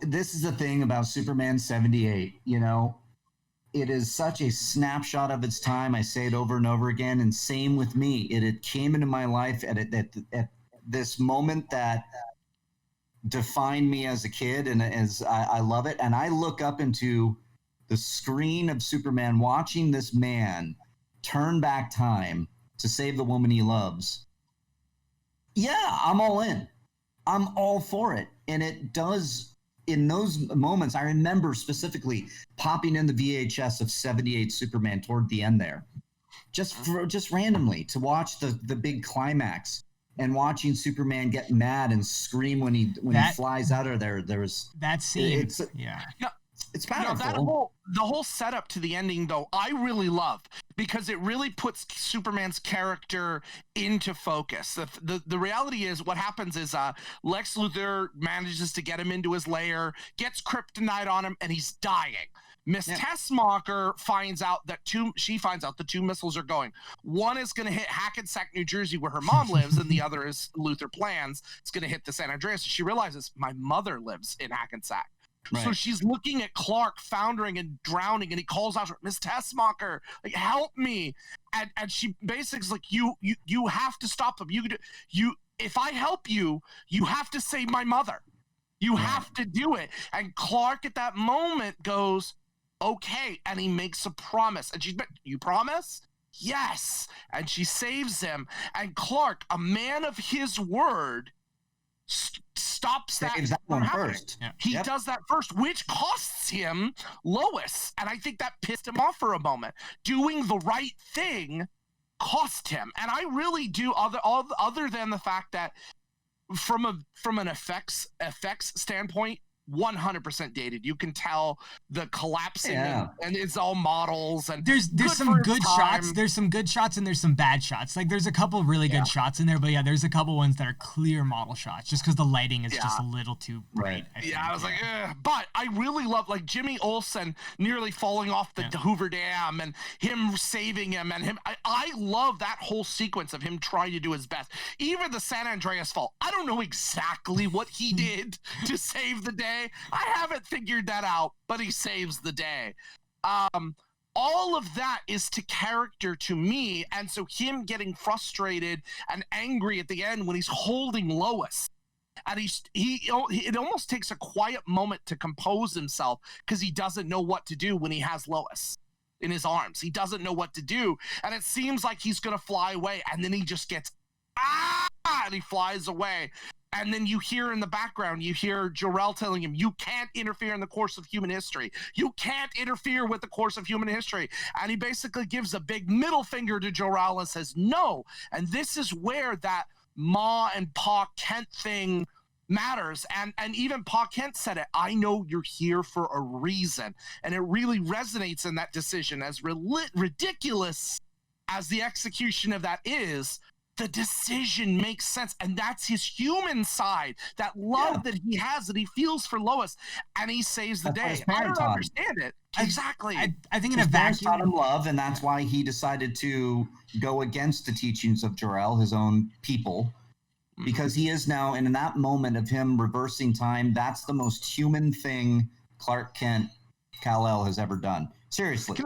this is the thing about Superman 78, it is such a snapshot of its time. I say it over and over again, and same with me. It came into my life at this moment that defined me as a kid, and as I love it. And I look up into the screen of Superman, watching this man turn back time to save the woman he loves. Yeah, I'm all in. I'm all for it. And it does, in those moments, I remember specifically popping in the VHS of 78 Superman toward the end there, just randomly to watch the big climax, and watching Superman get mad and scream when he flies out of there. There was that scene. It's powerful. The whole setup to the ending, though, I really love, because it really puts Superman's character into focus. The reality is, what happens is Lex Luthor manages to get him into his lair, gets kryptonite on him, and he's dying. Miss Tessmacher finds out the two missiles are going. One is going to hit Hackensack, New Jersey, where her mom lives, and the other is Luthor plans. It's going to hit the San Andreas. She realizes my mother lives in Hackensack. Right. So she's looking at Clark foundering and drowning, and he calls out, Miss Tessmacher, like, help me. And she basically is like, you have to stop them. If I help you, you have to save my mother. You have to do it. And Clark at that moment goes, okay. And he makes a promise. And she's, you promise? Yes. And she saves him. And Clark, a man of his word, stops that one first. Yeah. He does that first, which costs him Lois. And I think that pissed him off for a moment. Doing the right thing cost him. And I really do, other than the fact that from an effects standpoint, 100% dated. You can tell the collapsing and it's all models, and there's some good shots. There's some good shots and there's some bad shots. Like there's a couple of really good shots in there, but there's a couple ones that are clear model shots just because the lighting is just a little too bright. I was like, but I really love, like, Jimmy Olsen nearly falling off the Hoover Dam and him saving him, and him. I love that whole sequence of him trying to do his best. Even the San Andreas fall, I don't know exactly what he did to save the day. I haven't figured that out, but he saves the day. All of that is to character to me, and so him getting frustrated and angry at the end when he's holding Lois, and it almost takes a quiet moment to compose himself, because he doesn't know what to do when he has Lois in his arms. He doesn't know what to do, and it seems like he's gonna fly away, and then he just gets and he flies away. And then you hear in the background, you hear Jor-El telling him, you can't interfere in the course of human history. You can't interfere with the course of human history. And he basically gives a big middle finger to Jor-El and says, no. And this is where that Ma and Pa Kent thing matters. And even Pa Kent said it, I know you're here for a reason. And it really resonates in that decision. As ridiculous as the execution of that is, the decision makes sense, and that's his human side, that love that he has, that he feels for Lois, and he saves the day. I don't understand it. Exactly. I think in a vacuum, taught him love, and that's why he decided to go against the teachings of Jor-El, his own people, because he is now, and in that moment of him reversing time, that's the most human thing Clark Kent Kal-El has ever done. Seriously.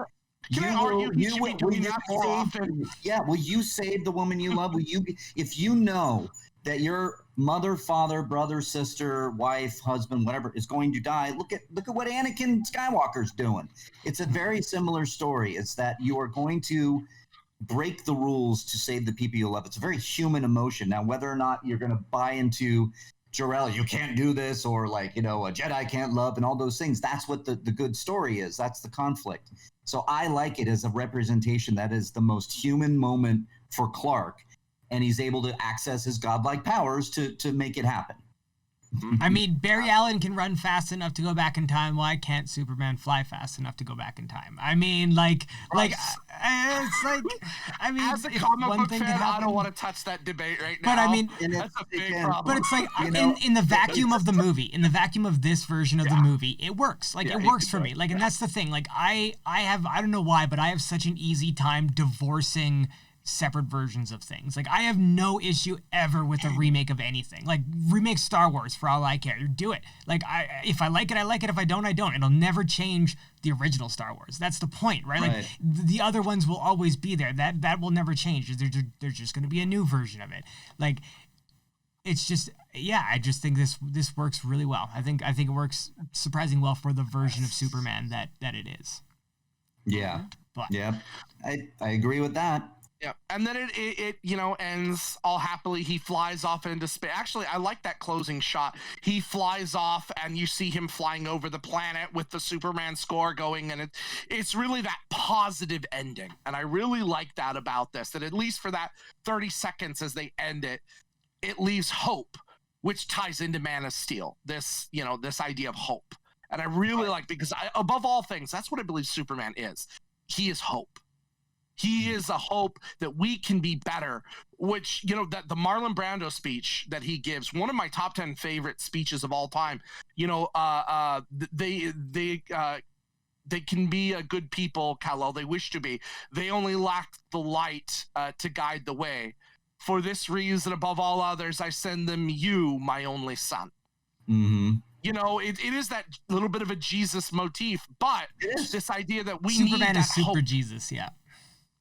Can I argue he should be doing that more often? Yeah, will you save the woman you love? Will you, if you know that your mother, father, brother, sister, wife, husband, whatever is going to die, look at what Anakin Skywalker's doing. It's a very similar story. It's that you are going to break the rules to save the people you love. It's a very human emotion. Now, whether or not you're going to buy into Jor-El, you can't do this, or like, a Jedi can't love, and all those things, that's what the good story is. That's the conflict. So I like it as a representation that is the most human moment for Clark, and he's able to access his godlike powers to make it happen. I mean, Barry Allen can run fast enough to go back in time. Why can't Superman fly fast enough to go back in time? I mean, it's like, I mean, as a comic book fan, I don't want to touch that debate right now. But I mean, that's a big problem. But it's like, in the vacuum of the movie, in the vacuum of this version of the movie, it works. Like, it works for me. Like, and that's the thing. Like, I don't know why, but I have such an easy time divorcing separate versions of things. Like, I have no issue ever with a remake of anything. Like, remake Star Wars for all I care. Do it. Like, if I like it, I like it. If I don't, I don't. It'll never change the original Star Wars. That's the point, right? Like, the other ones will always be there. That will never change. There's just going to be a new version of it. Like, it's just, yeah, I just think this works really well. I think it works surprisingly well for the version of Superman that it is. Yeah. But yeah, I agree with that. Yeah, and then it ends all happily. He flies off into space. Actually, I like that closing shot. He flies off, and you see him flying over the planet with the Superman score going, and it's really that positive ending. And I really like that about this. That at least for that 30 seconds as they end it, it leaves hope, which ties into Man of Steel. This idea of hope, and I really like, because above all things, that's what I believe Superman is. He is hope. He is a hope that we can be better, which, that the Marlon Brando speech that he gives, one of my top 10 favorite speeches of all time, they can be a good people, Kal-El, they wish to be. They only lack the light to guide the way. For this reason, above all others, I send them you, my only son. Mm-hmm. It is that little bit of a Jesus motif, but this idea that we Superman need is super hope. Jesus, yeah.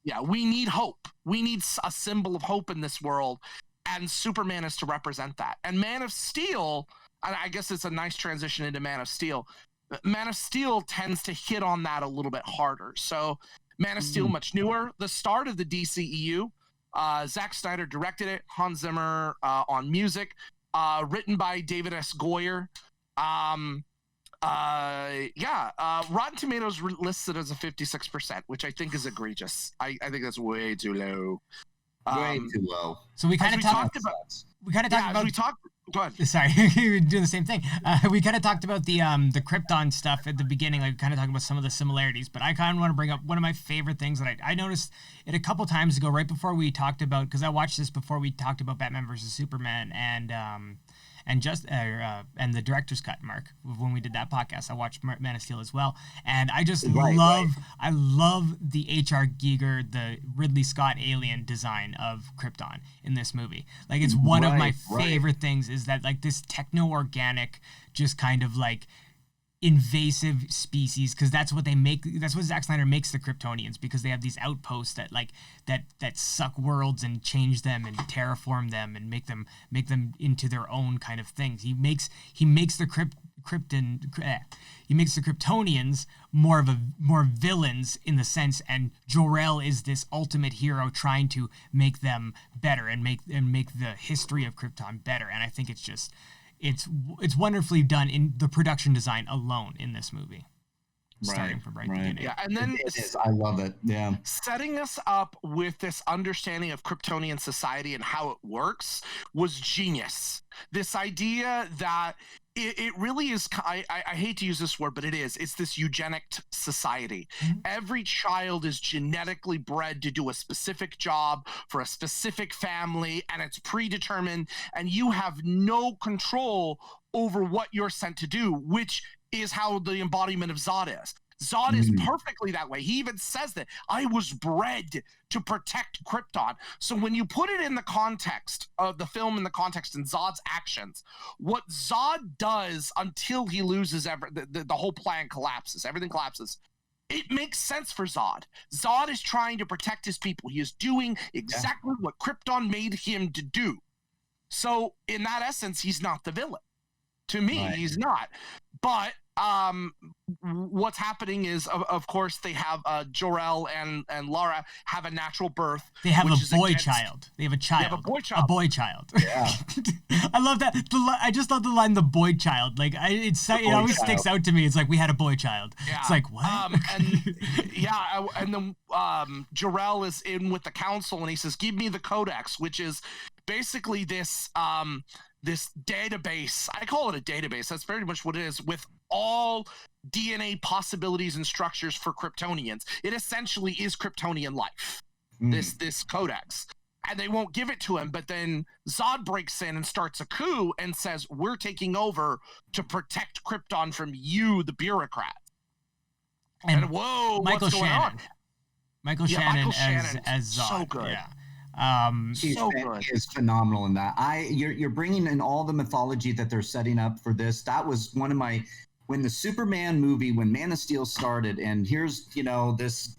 Yeah, we need hope. We need a symbol of hope in this world, and Superman is to represent that. And Man of Steel, and I guess it's a nice transition into Man of Steel. Man of Steel tends to hit on that a little bit harder. So Man of Steel, much newer, the start of the DCEU. Zack Snyder directed it, Hans Zimmer on music, written by David S. Goyer. Rotten Tomatoes lists it as a 56%, which I think is egregious. I think that's way too low. Way too low. So we kind of talked about. Go ahead. Sorry, you're doing the same thing. We kind of talked about the Krypton stuff at the beginning, like kind of talking about some of the similarities. But I kind of want to bring up one of my favorite things that I noticed it a couple times ago, right before we talked about, because I watched this before we talked about Batman versus Superman and the director's cut, Mark. When we did that podcast, I watched Man of Steel as well, and I just I love the H.R. Giger, the Ridley Scott alien design of Krypton in this movie. Like, it's one of my favorite things, is that, like, this techno-organic, just kind of like invasive species, because that's what Zack Snyder makes the Kryptonians, because they have these outposts that that suck worlds and change them and terraform them and make them into their own kind of things. He makes the Kryptonians more villains in the sense, and Jor-El is this ultimate hero trying to make them better and make the history of Krypton better. And I think it's just it's wonderfully done in the production design alone in this movie. Starting from right beginning. Yeah, and then it is. I love it. Yeah. Setting us up with this understanding of Kryptonian society and how it works was genius. This idea that it really is, I hate to use this word, but it's this eugenic society. Mm-hmm. Every child is genetically bred to do a specific job for a specific family, and it's predetermined, and you have no control over what you're sent to do, which is how the embodiment of Zod is. Zod is perfectly that way. He even says that I was bred to protect Krypton. So when you put it in the context of the film, in the context in Zod's actions, what Zod does until he loses the whole plan collapses, everything collapses. It makes sense for Zod. Zod is trying to protect his people. He is doing exactly what Krypton made him to do. So in that essence, he's not the villain. To me, he's not. But what's happening is, of course, they have Jor-El and Lara have a natural birth. They have a boy child. They have a child. They have a boy child. A boy child. Yeah. I love that. I just love the line, the boy child. Like, it always sticks out to me. It's like, we had a boy child. Yeah. It's like, what? And then Jor-El is in with the council, and he says, give me the codex, which is basically this database. I call it a database. That's very much what it is, with all DNA possibilities and structures for Kryptonians. It essentially is Kryptonian life, this codex. And they won't give it to him, but then Zod breaks in and starts a coup and says, we're taking over to protect Krypton from you, the bureaucrat. And whoa, Michael what's going Shannon. on? Michael Shannon as Zod. So good. Yeah. So good. He is phenomenal in that. You're bringing in all the mythology that they're setting up for this. That was one of my, when the Superman movie, when Man of Steel started, and here's, this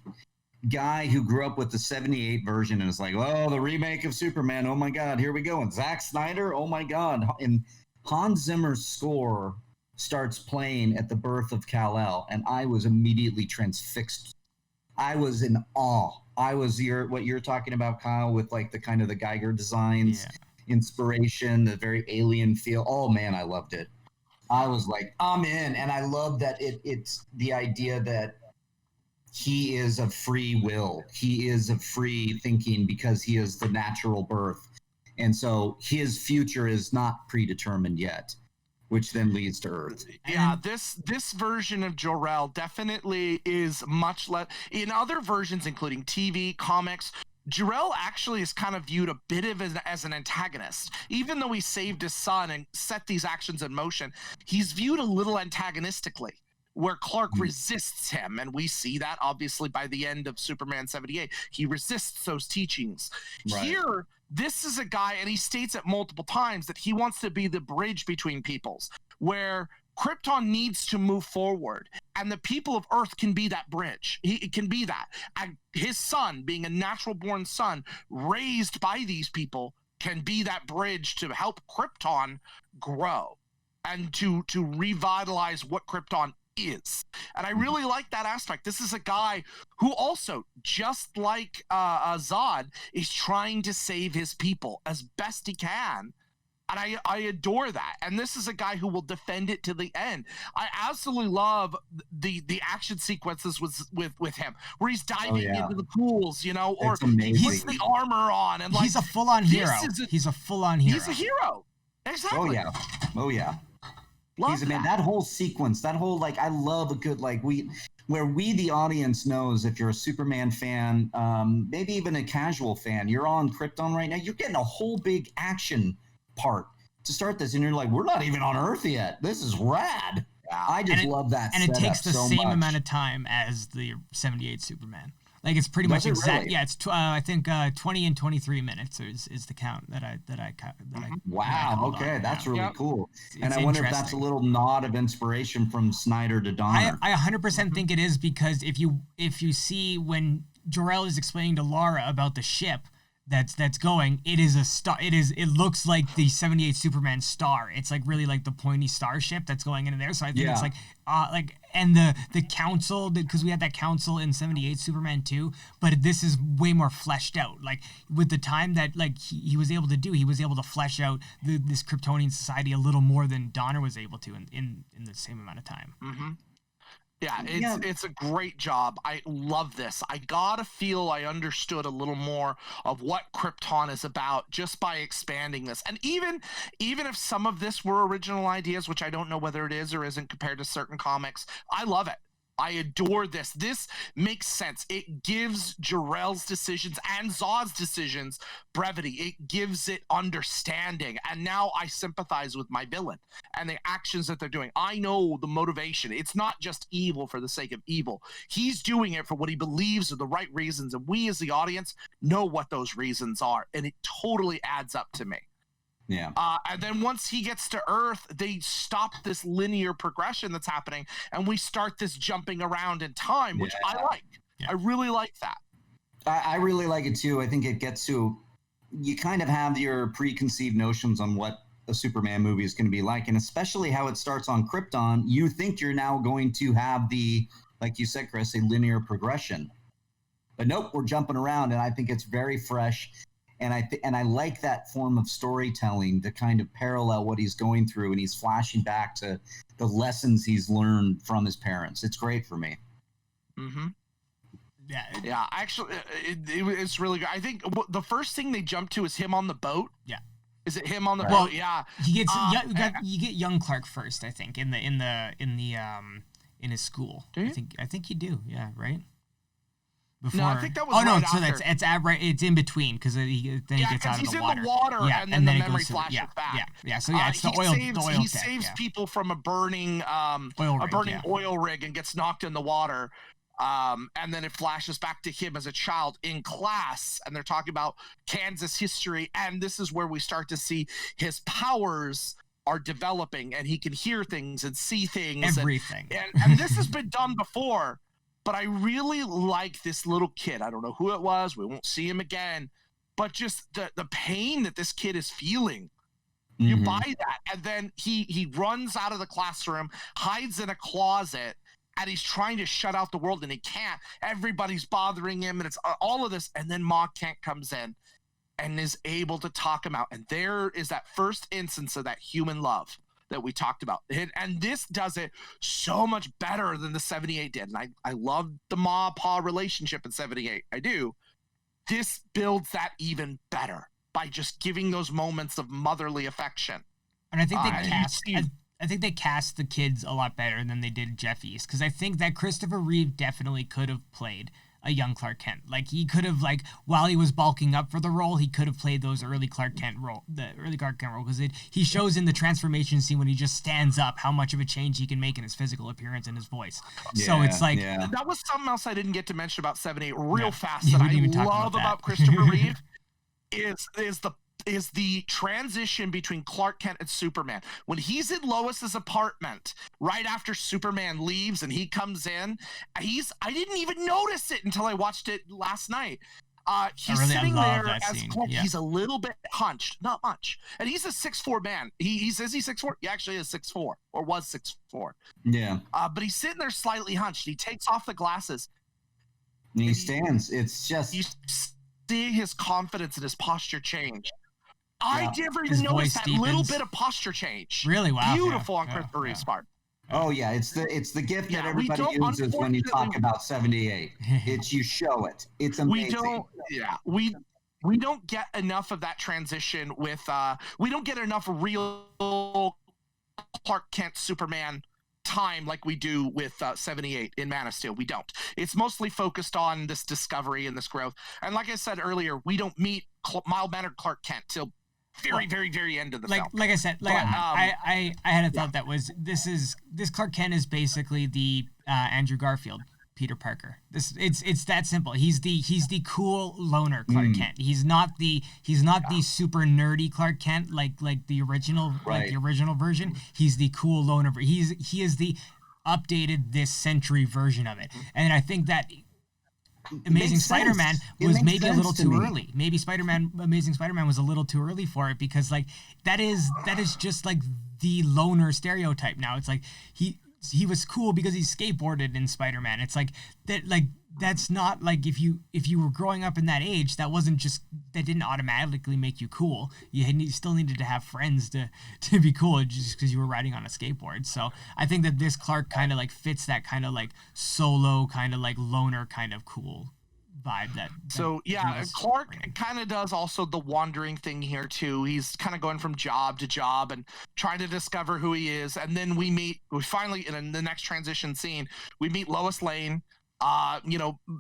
guy who grew up with the 78 version and is like, oh, the remake of Superman, oh my God, here we go. And Zack Snyder, oh my God. And Hans Zimmer's score starts playing at the birth of Kal-El, and I was immediately transfixed. I was in awe. I was what you're talking about, Kyle, with like the kind of the Geiger designs, inspiration, the very alien feel. Oh man, I loved it. I was like, I'm in. And I love that it's the idea that he is of free will. He is of free thinking because he is the natural birth. And so his future is not predetermined yet, which then leads to Earth. Yeah, this version of Jor-El definitely is much less. In other versions, including TV, comics, Jor-El actually is kind of viewed a bit of as an antagonist. Even though he saved his son and set these actions in motion, he's viewed a little antagonistically, where Clark resists him. And we see that obviously by the end of Superman 78. He resists those teachings. Right. Here, this is a guy, and he states it multiple times, that he wants to be the bridge between peoples, where Krypton needs to move forward, and the people of Earth can be that bridge. It can be that. And his son, being a natural-born son, raised by these people, can be that bridge to help Krypton grow and to revitalize what Krypton is. And I really like that aspect. This is a guy who also, just like Zod, is trying to save his people as best he can. And I adore that. And this is a guy who will defend it to the end. I absolutely love the action sequences with him, where he's diving into the pools, or he puts the armor on, and like, he's a full-on hero. He's a full-on hero. He's a hero. Exactly. Oh yeah. He's that whole sequence, that whole, like, I love a good, like, where we the audience knows, if you're a Superman fan, maybe even a casual fan, you're on Krypton right now, you're getting a whole big action part to start this, and you're like, we're not even on Earth yet. This is rad. I just love that. And it takes the same amount of time as the 78 Superman. Like, it's pretty much exact. Really? Yeah, it's I think 20 and 23 minutes is the count that I Wow. Okay, that's really cool. And I wonder if that's a little nod of inspiration from Snyder to Donner. I 100% think it is, because if you see when Jor-El is explaining to Lara about the ship that's going, it is a star. It looks like the 78 Superman star. It's like really like the pointy starship that's going into there. So I think it's like and the council, because we had that council in 78 Superman 2, but this is way more fleshed out. Like, with the time that like he was able to do, he was able to flesh out this Kryptonian society a little more than Donner was able to in the same amount of time. Mm-hmm. Yeah, it's a great job. I love this. I gotta feel I understood a little more of what Krypton is about just by expanding this. And even if some of this were original ideas, which I don't know whether it is or isn't compared to certain comics, I love it. I adore this. This makes sense. It gives Jor-El's decisions and Zod's decisions brevity. It gives it understanding. And now I sympathize with my villain and the actions that they're doing. I know the motivation. It's not just evil for the sake of evil. He's doing it for what he believes are the right reasons. And we as the audience know what those reasons are. And it totally adds up to me. Yeah. And then once he gets to Earth, they stop this linear progression that's happening, and we start this jumping around in time, which I like. Yeah. I really like that. I really like it too. I think it gets to, you kind of have your preconceived notions on what a Superman movie is going to be like, and especially how it starts on Krypton. You think you're now going to have the, like you said, Chris, a linear progression. But nope, we're jumping around, and I think it's very fresh. And I like that form of storytelling to kind of parallel what he's going through, and he's flashing back to the lessons he's learned from his parents. It's great for me. Mm-hmm. Yeah. Actually, it's really good. I think the first thing they jump to is him on the boat. Yeah. Is it him on the boat? Well, yeah. He gets you get young Clark first, I think, in his school. Do you? I think you do. Yeah. Right. Before. No, I think that was right after. It's in between, because he gets out of the water. He's in the water, and then the memory flashes back. Yeah. So it's the oil. He saves people from a burning oil rig and gets knocked in the water. And then it flashes back to him as a child in class, and they're talking about Kansas history. And this is where we start to see his powers are developing, and he can hear things and see things. Everything. And this has been done before, but I really like this little kid. I don't know who it was. We won't see him again, but just the pain that this kid is feeling. You buy that. And then he runs out of the classroom, hides in a closet, and he's trying to shut out the world, and he can't. Everybody's bothering him, and it's all of this. And then Ma Kent comes in and is able to talk him out. And there is that first instance of that human love that we talked about. And this does it so much better than the 78 did. And I love the Ma-Pa relationship in 78. I do. This builds that even better by just giving those moments of motherly affection. And I think they cast the kids a lot better than they did Jeff East, because I think that Christopher Reeve definitely could have played a young Clark Kent. Like, he could have, like, while he was bulking up for the role, he could have played the early Clark Kent role, because he shows in the transformation scene when he just stands up how much of a change he can make in his physical appearance and his voice. So it's like that was something else I didn't get to mention about 78 real fast that I love about Christopher Reeve is the transition between Clark Kent and Superman. When he's in Lois's apartment right after Superman leaves and he comes in, I didn't even notice it until I watched it last night. He's sitting there as Clark. He's a little bit hunched, not much. And he's a 6'4" man. He says he's 6'4". He actually is 6'4", or was 6'4". Yeah. But he's sitting there slightly hunched. He takes off the glasses. And he stands. It's just... You see his confidence and his posture change. I never even noticed that little bit of posture change. Really? Wow. Beautiful on Christopher Reeve's part. Oh yeah, it's the gift that everybody uses when you talk about 78. It's you show it. It's amazing. We don't get enough of that transition with we don't get enough real Clark Kent Superman time like we do with 78 in Man of Steel. We don't. It's mostly focused on this discovery and this growth. And like I said earlier, we don't meet mild-mannered Clark Kent till very end of the film. Like I said, I had a thought that was this Clark Kent is basically the Andrew Garfield Peter Parker. It's that simple. He's the cool loner Clark Kent. He's not the super nerdy Clark Kent like the original the original version. He's the cool loner. He is the updated this century version of it. And I think that Amazing Spider-Man was maybe a little too early. Maybe Amazing Spider-Man was a little too early for it, because like that is just like the loner stereotype now. It's like he was cool because he skateboarded in Spider-Man. It's like that, like that's not like if you were growing up in that age, that didn't automatically make you cool. You still needed to have friends to be cool just because you were riding on a skateboard. So I think that this Clark kind of like fits that kind of like solo kind of like loner kind of cool vibe Clark kind of does also the wandering thing here too. He's kind of going from job to job and trying to discover who he is. And then we finally in the next transition scene, we meet Lois Lane.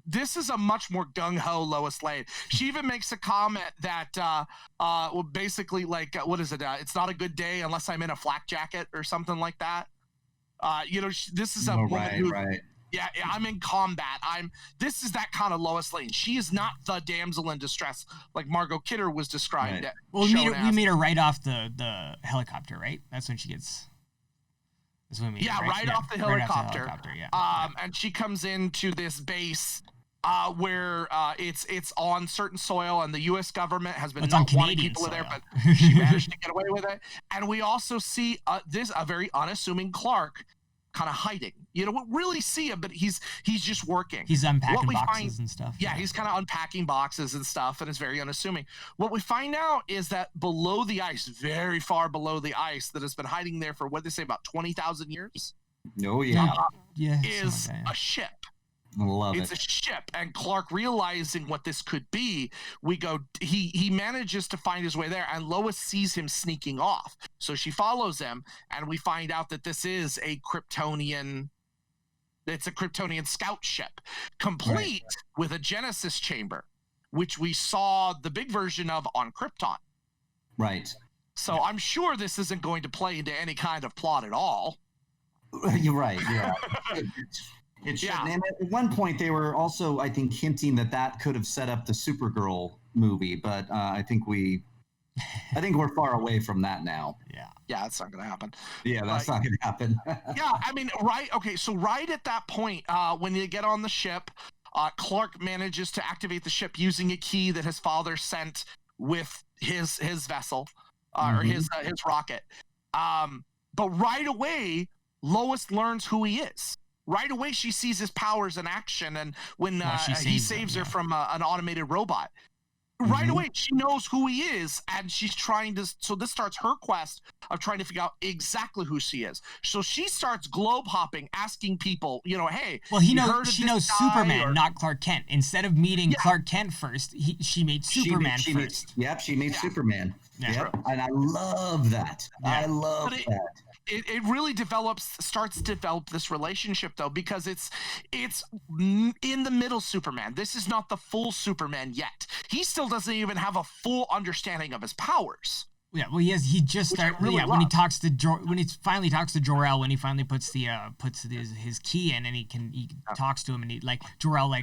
This is a much more gung-ho Lois Lane. She even makes a comment that basically like what is it? It's not a good day unless I'm in a flak jacket or something like that. This is a woman who. Right. Yeah, I'm in combat. This is that kind of Lois Lane. She is not the damsel in distress like Margot Kidder was described. Right. Well, we meet her right off the helicopter, right? That's when she gets. That's when we meet her, right off the helicopter. Yeah. And she comes into this base where it's on certain soil, and the U.S. government has been not wanting people in there, but she managed to get away with it. And we also see a very unassuming Clark kind of hiding. We really see him, but he's just working. He's unpacking boxes and stuff. Yeah, he's kind of unpacking boxes and stuff, and it's very unassuming. What we find out is that below the ice, very far below the ice, that has been hiding there for what they say about 20,000 years. Oh yeah, is a ship. It's a ship, and Clark realizing what this could be, he manages to find his way there, and Lois sees him sneaking off, so she follows him, and we find out that this is a Kryptonian scout ship, complete with a Genesis chamber, which we saw the big version of on Krypton. Right. So I'm sure this isn't going to play into any kind of plot at all. You're right, yeah. It shouldn't. And at one point, they were also, I think, hinting that could have set up the Supergirl movie, but I think we're far away from that now. Yeah, that's not going to happen. Yeah, that's not going to happen. Yeah, I mean, right. Okay, so right at that point, when you get on the ship, Clark manages to activate the ship using a key that his father sent with his vessel, or his rocket. But right away, Lois learns who he is. Right away, she sees his powers in action, and when he saves her from an automated robot. Right away, she knows who he is, and she's trying to. So this starts her quest of trying to figure out exactly who she is. So she starts globe hopping, asking people, hey. Well, she knows Superman, not Clark Kent. Instead of meeting Clark Kent first, she made Superman first. She made Superman. Yeah. Yep. And I love that. Yeah. I love that. It really starts to develop this relationship, though, because it's in the middle Superman. This is not the full Superman yet. He still doesn't even have a full understanding of his powers. Yeah, well, he just started. When he talks to when he finally talks to Jor-El, when he finally puts his key in, and he talks to him, and Jor-El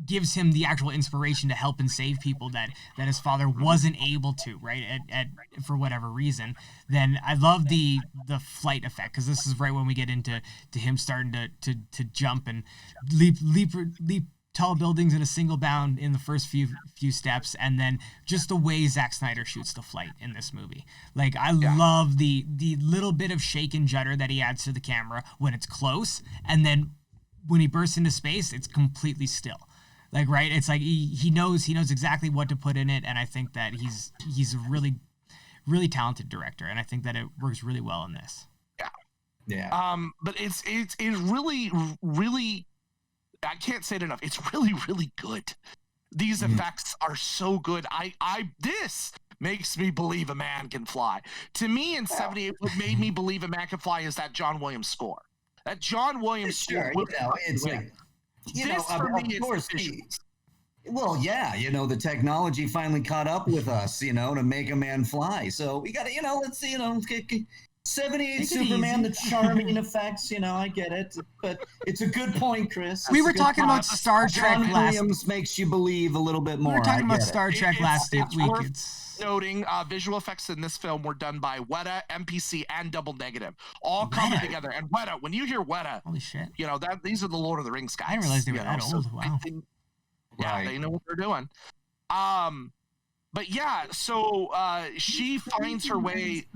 gives him the actual inspiration to help and save people that his father wasn't able to, right, at for whatever reason. Then I love the flight effect, because this is right when we get into him starting to jump and leap tall buildings in a single bound in the first few steps, and then just the way Zack Snyder shoots the flight in this movie. I love the little bit of shake and judder that he adds to the camera when it's close, and then when he bursts into space, it's completely still. Right? It's he knows exactly what to put in it, and I think that he's a really, really talented director, and I think that it works really well in this. Yeah. But it's really, really, I can't say it enough. It's really, really good. These effects are so good. This makes me believe a man can fly. To me, in '78, what made me believe a man can fly is that John Williams score. That John Williams score. It's of course. The technology finally caught up with us, to make a man fly. So we got to, let's see, 78 Superman, the charming effects, I get it, but it's a good point, Chris. We were talking about Star Trek John Williams makes you believe a little bit more. We were talking about Star Trek last week. Noting visual effects in this film were done by Weta, MPC, and Double Negative, all coming together. And Weta, when you hear Weta, holy shit, these are the Lord of the Rings guys. I didn't realize they were that old. Wow. They know what they're doing. But yeah, so she finds her way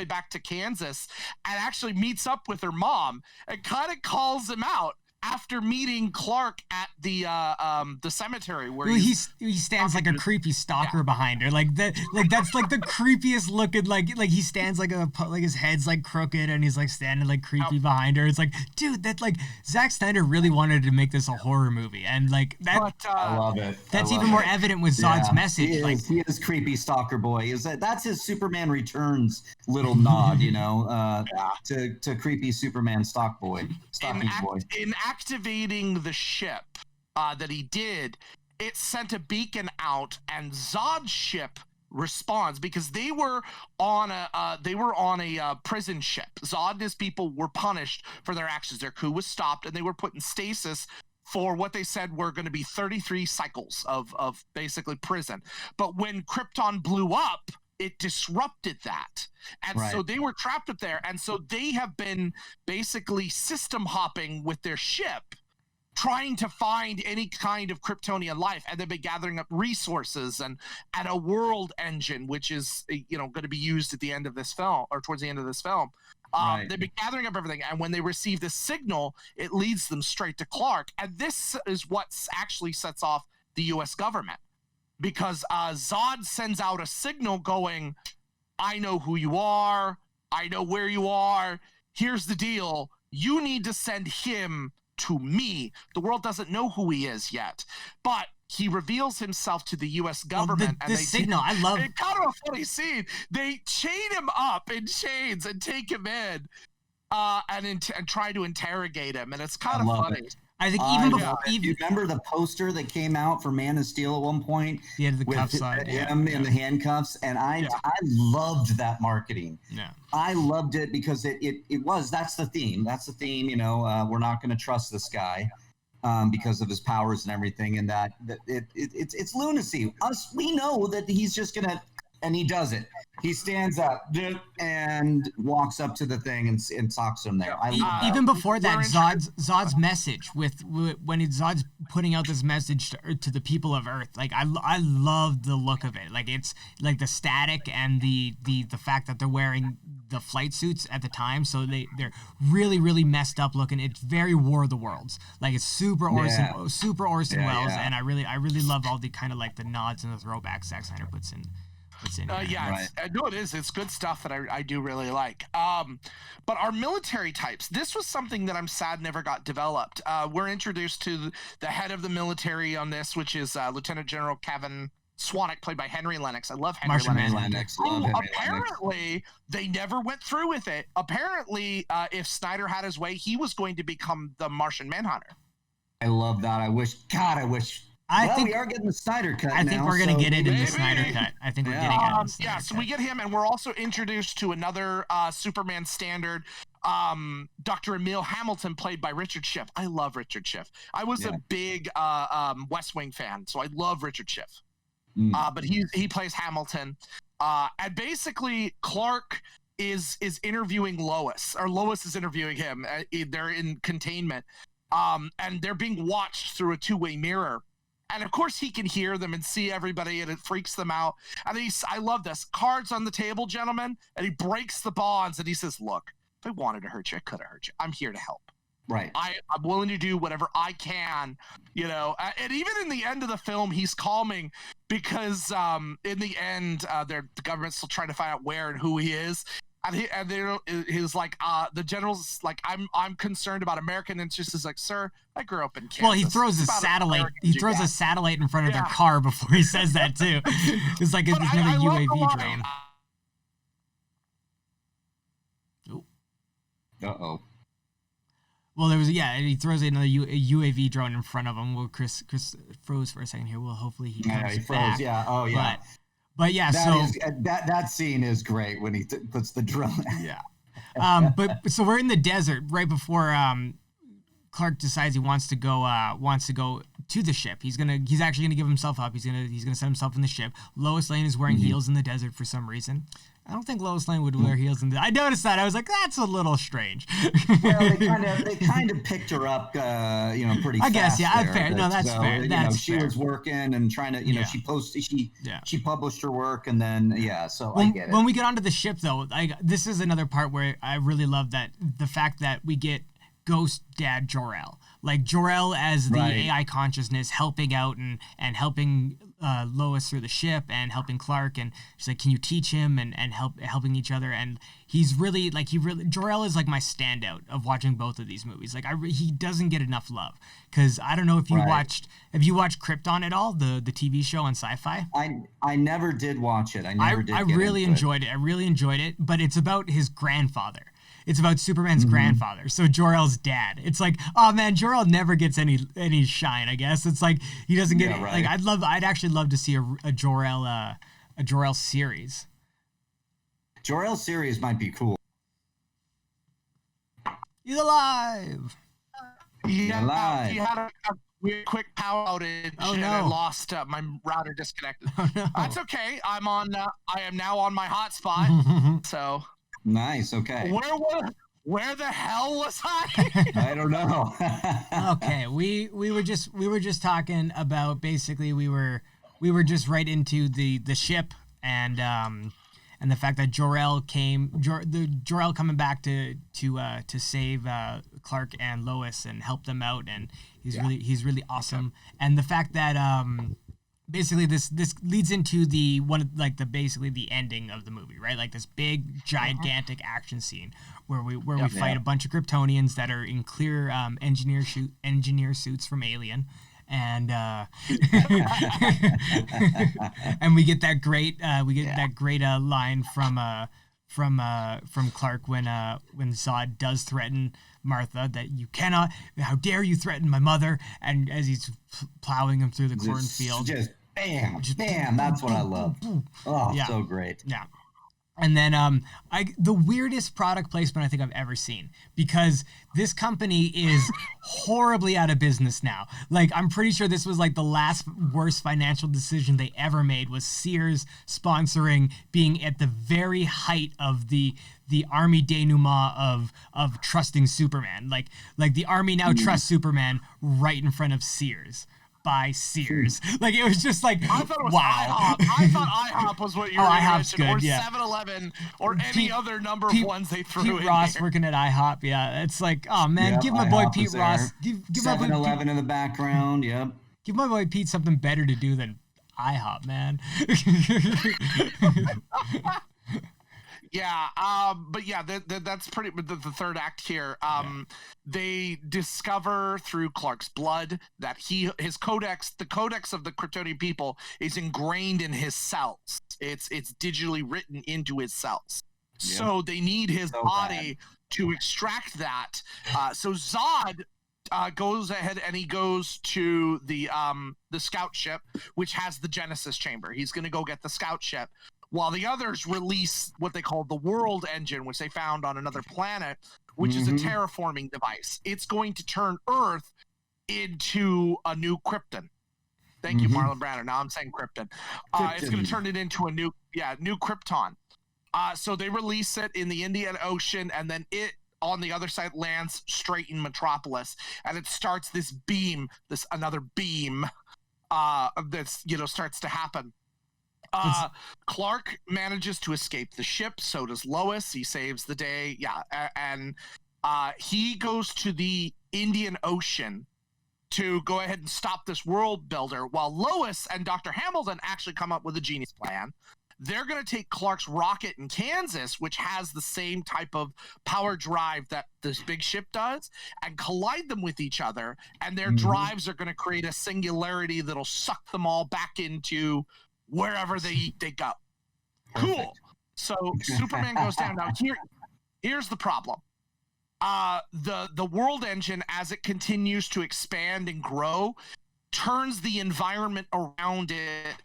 back to Kansas and actually meets up with her mom and kind of calls him out after meeting Clark at the cemetery where he stands like a creepy stalker behind her, that's the creepiest looking, he stands like his head's crooked and he's standing creepy behind her. It's dude, that Zack Snyder really wanted to make this a horror movie, and that I love it. That's even more evident with Zod's message. He is creepy stalker boy. That's his Superman Returns little nod, to creepy Superman stalking boy. In activating the ship that he did, it sent a beacon out, and Zod's ship responds because they were on a prison ship. Zod and his people were punished for their actions. Their coup was stopped, and they were put in stasis for what they said were going to be 33 cycles of basically prison. But when Krypton blew up, it disrupted that. And so they were trapped up there. And so they have been basically system hopping with their ship, trying to find any kind of Kryptonian life. And they've been gathering up resources and a world engine, which is, going to be used at the end of this film, or towards the end of this film. They've been gathering up everything. And when they receive the signal, it leads them straight to Clark. And this is what actually sets off the U.S. government. Because Zod sends out a signal going, I know who you are. I know where you are. Here's the deal. You need to send him to me. The world doesn't know who he is yet. But he reveals himself to the U.S. government. The signal, I love. It's kind of a funny scene. They chain him up in chains and take him in and try to interrogate him. And it's kind of funny. I think even before, do you remember the poster that came out for Man of Steel at one point? He had the with cuffs on. Him in the handcuffs, and I loved that marketing. Yeah, I loved it because that's the theme. That's the theme. We're not going to trust this guy because of his powers and everything, and it's lunacy. We know that he's just gonna. And he does it. He stands up and walks up to the thing and talks to him there. Even before that, Zod's message when Zod's putting out this message to the people of Earth, like I love the look of it. Like it's like the static and the fact that they're wearing the flight suits at the time, so they're really, really messed up looking. It's very War of the Worlds. Like it's super Orson Welles, and I really love all the kind of like the nods and the throwbacks Zack Snyder puts in. No, it is. It's good stuff that I do really like. But our military types, this was something that I'm sad never got developed. We're introduced to the head of the military on this, which is Lieutenant General Kevin Swanwick, played by Henry Lennox. I love Henry Lennox. Apparently, they never went through with it. Apparently, if Snyder had his way, he was going to become the Martian Manhunter. I love that. I wish. I think we are getting the Snyder cut. I think we're going to get it in the Snyder cut. I think we're getting it in the Snyder cut. So we get him, and we're also introduced to another Superman standard, Dr. Emil Hamilton, played by Richard Schiff. I love Richard Schiff. I was a big West Wing fan, so I love Richard Schiff. But he plays Hamilton. And basically, Clark is interviewing Lois, or Lois is interviewing him. They're in containment, and they're being watched through a two-way mirror. And of course he can hear them and see everybody, and it freaks them out. And I love this. Cards on the table, gentlemen. And he breaks the bonds and he says, look, if I wanted to hurt you, I could have hurt you. I'm here to help. Right. I'm willing to do whatever I can, And even in the end of the film, he's calming because in the end, the government's still trying to find out where and who he is. And he's like, the general's like, I'm concerned about American interests. Is like, sir, I grew up in Kansas. Well, he throws a satellite. He throws a satellite in front of their car before he says that too. It's like it's another UAV drone. Uh-oh. Well, there was he throws another UAV drone in front of him. Well, Chris froze for a second here. Well, hopefully he comes he froze. back. Yeah. Oh yeah. But yeah, that scene is great when he puts the drone. Yeah. But so we're in the desert right before Clark decides he wants to go to the ship. He's actually gonna give himself up. He's gonna set himself in the ship. Lois Lane is wearing heels in the desert for some reason. I don't think Lois Lane would wear heels in the. I noticed that. I was like, that's a little strange. Well, they kind of picked her up, pretty fast. I guess, yeah, there, fair. No, that's fair. That's she fair. was working and trying to, she published her work, and then so I get it. When we get onto the ship, though, this is another part where I really love that the fact that we get Ghost Dad Jor-El. Like Jor-El as the AI consciousness helping out and helping Lois through the ship and helping Clark, and she's like, can you teach him and helping each other, and he's really Jor-El is like my standout of watching both of these movies. Like he doesn't get enough love because I don't know if you watched Krypton at all, the TV show on Sci-Fi. I never did watch it. I really enjoyed it. I really enjoyed it, but it's about his grandfather. It's about Superman's grandfather, so Jor-El's dad. It's like, oh man, Jor-El never gets any shine. I guess it's like he doesn't get like I'd actually love to see a Jor-El series. Jor-El series might be cool. He's alive. Yeah, alive. He had a weird quick power outage and I lost my router disconnected. Oh, no. That's okay. I am now on my hotspot. So. Nice. Okay. Where the hell was I? I don't know. Okay, we were just talking about basically we were just right into the ship and the fact that Jor-El coming back to save Clark and Lois and help them out, and he's really awesome. And the fact that basically this leads into the ending of the movie, right? Like this big gigantic action scene where we fight a bunch of Kryptonians that are in clear engineer suits from Alien, and and we get that great line Clark when Zod does threaten Martha that you cannot, how dare you threaten my mother, and as he's plowing him through the cornfield, just bam, that's what I love. Oh, yeah. So great. Yeah. And then the weirdest product placement I think I've ever seen, because this company is horribly out of business now. Like, I'm pretty sure this was like the last worst financial decision they ever made, was Sears sponsoring, being at the very height of the army denouement of trusting Superman. Like the army now trusts Superman right in front of Sears. By Sears. Like, it was just like, I thought it was wow. IHOP. I thought IHOP was what you were IHOP's mentioning, good, or 7-Eleven, or any other number of ones they threw Pete in Ross there. working at IHOP, yeah. It's like, oh man, give my boy IHOP Pete Ross, give 7-Eleven in the background, yep. Give my boy Pete something better to do than IHOP, man. Yeah, but yeah, that's pretty. The third act here, they discover through Clark's blood that his codex, the codex of the Kryptonian people, is ingrained in his cells. It's digitally written into his cells. Yep. So they need his body to extract that. So Zod goes ahead and he goes to the scout ship, which has the Genesis chamber. He's going to go get the scout ship, while the others release what they call the world engine, which they found on another planet, which is a terraforming device. It's going to turn Earth into a new Krypton. Thank you, Marlon Brando. Now I'm saying Krypton. It's going to turn it into a new Krypton. So they release it in the Indian Ocean, and then it, on the other side, lands straight in Metropolis, and it starts another beam that's, starts to happen. Clark manages to escape the ship. So does Lois. He saves the day. Yeah. And he goes to the Indian Ocean to go ahead and stop this world builder, while Lois and Dr. Hamilton actually come up with a genius plan. They're going to take Clark's rocket in Kansas, which has the same type of power drive that this big ship does, and collide them with each other. And their drives are going to create a singularity that'll suck them all back into wherever they go. Perfect. Cool. So Superman goes down. Now here's the problem. The world engine, as it continues to expand and grow, turns the environment around it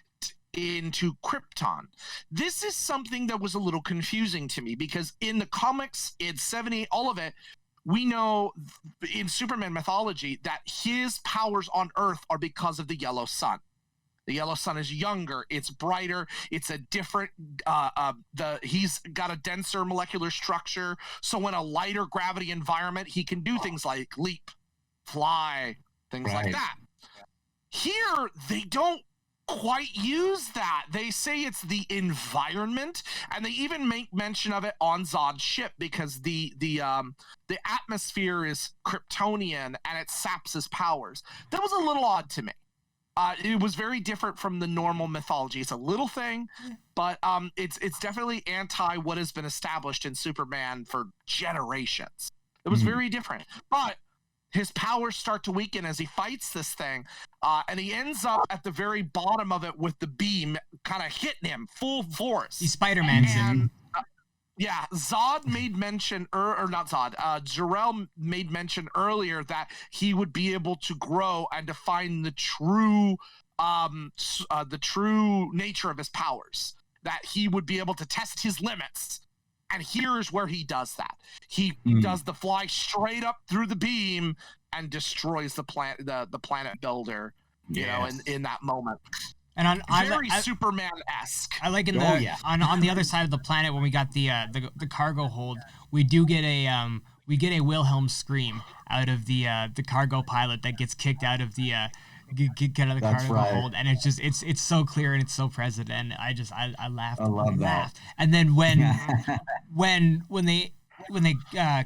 into Krypton. This is something that was a little confusing to me, because in the comics, in 70, all of it, we know in Superman mythology that his powers on Earth are because of the yellow sun. The yellow sun is younger, it's brighter, it's a different, he's got a denser molecular structure. So in a lighter gravity environment, he can do things like leap, fly, things like that. Here, they don't quite use that. They say it's the environment, and they even make mention of it on Zod's ship, because the atmosphere is Kryptonian and it saps his powers. That was a little odd to me. It was very different from the normal mythology. It's a little thing, but it's definitely anti what has been established in Superman for generations. It was very different. But his powers start to weaken as he fights this thing, and he ends up at the very bottom of it with the beam kind of hitting him full force. He Spider-Man's him. Yeah, Zod made mention, or not Zod, Jor-El made mention earlier that he would be able to grow and to find the true nature of his powers, that he would be able to test his limits. And here's where he does that. He does the fly straight up through the beam and destroys the planet builder, you know, in that moment. And very Superman-esque. I like on the other side of the planet, when we got the cargo hold, we do get a Wilhelm scream out of the cargo pilot that gets kicked out of the get out of the cargo hold, and it's so clear and it's so present, and I laughed. I love that. And then when they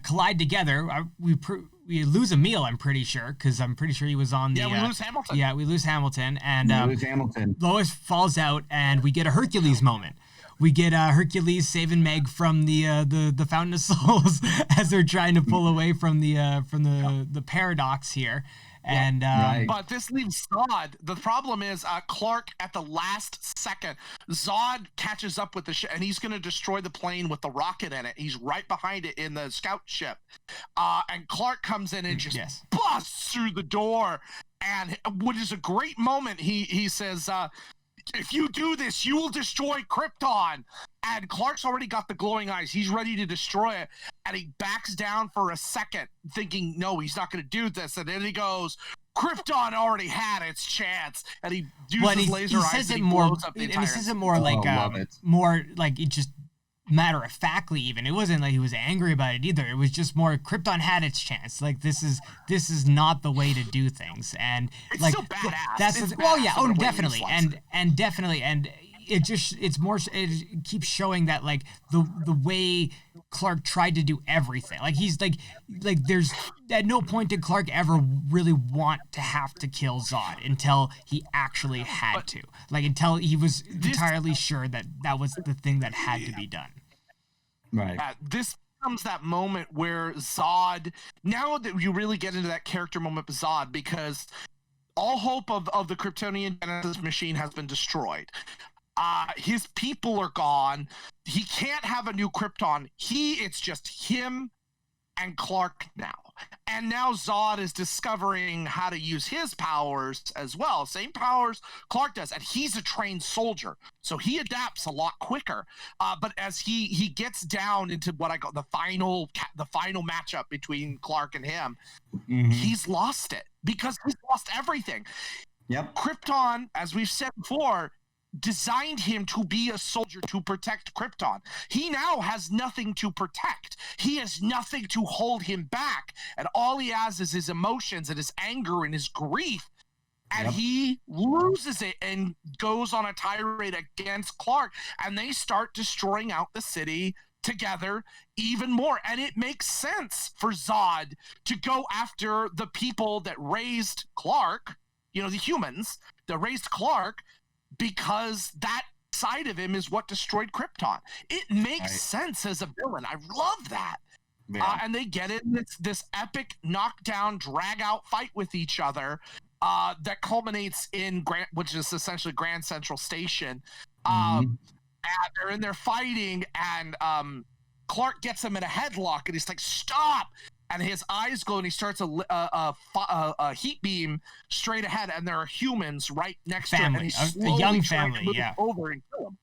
collide together, we lose Emil, I'm pretty sure, because I'm pretty sure he was on the... Yeah, we lose Hamilton. Yeah, we lose Hamilton. And Lois falls out, and we get a Hercules moment We get Hercules saving Meg from the Fountain of Souls as they're trying to pull away from the paradox here. And but this leaves Zod. The problem is Clark at the last second, Zod catches up with the ship, and he's going to destroy the plane with the rocket in it. He's right behind it in the scout ship, and Clark comes in and just busts through the door, and which is a great moment. He says, if you do this, you will destroy Krypton. And Clark's already got the glowing eyes. He's ready to destroy it. And he backs down for a second, thinking, no, he's not going to do this. And then he goes, Krypton already had its chance. And he uses laser eyes and he blows up the entire... This isn't more more like it just matter-of-factly even. It wasn't like he was angry about it either. It was just more Krypton had its chance. Like, this is not the way to do things. And it's like still badass. Definitely. And definitely. And it keeps showing that like the way Clark tried to do everything. Like he's like there's at no point did Clark ever really want to have to kill Zod until he actually had to. Like until he was entirely sure that was the thing that had to be done. Right. This becomes that moment where Zod, now that you really get into that character moment with Zod, because all hope of the Kryptonian Genesis machine has been destroyed. His people are gone. He can't have a new Krypton. It's just him and Clark now. And now Zod is discovering how to use his powers as well. Same powers Clark does. And he's a trained soldier. So he adapts a lot quicker. But as he gets down into what I call the final matchup between Clark and him, he's lost it because he's lost everything. Yep. Krypton, as we've said before, designed him to be a soldier to protect Krypton. He now has nothing to protect. He has nothing to hold him back. And all he has is his emotions and his anger and his grief. And he loses it and goes on a tirade against Clark. And they start destroying out the city together even more. And it makes sense for Zod to go after the people that raised Clark, the humans that raised Clark, because that side of him is what destroyed Krypton. It makes sense as a villain. I love that. Yeah. And they get in this epic knockdown, drag-out fight with each other that culminates in which is essentially Grand Central Station. And they're in there fighting, and Clark gets him in a headlock, and he's like, "Stop!" And his eyes glow, and he starts a heat beam straight ahead, and there are humans right next to him. And he's a young family, over and kill him.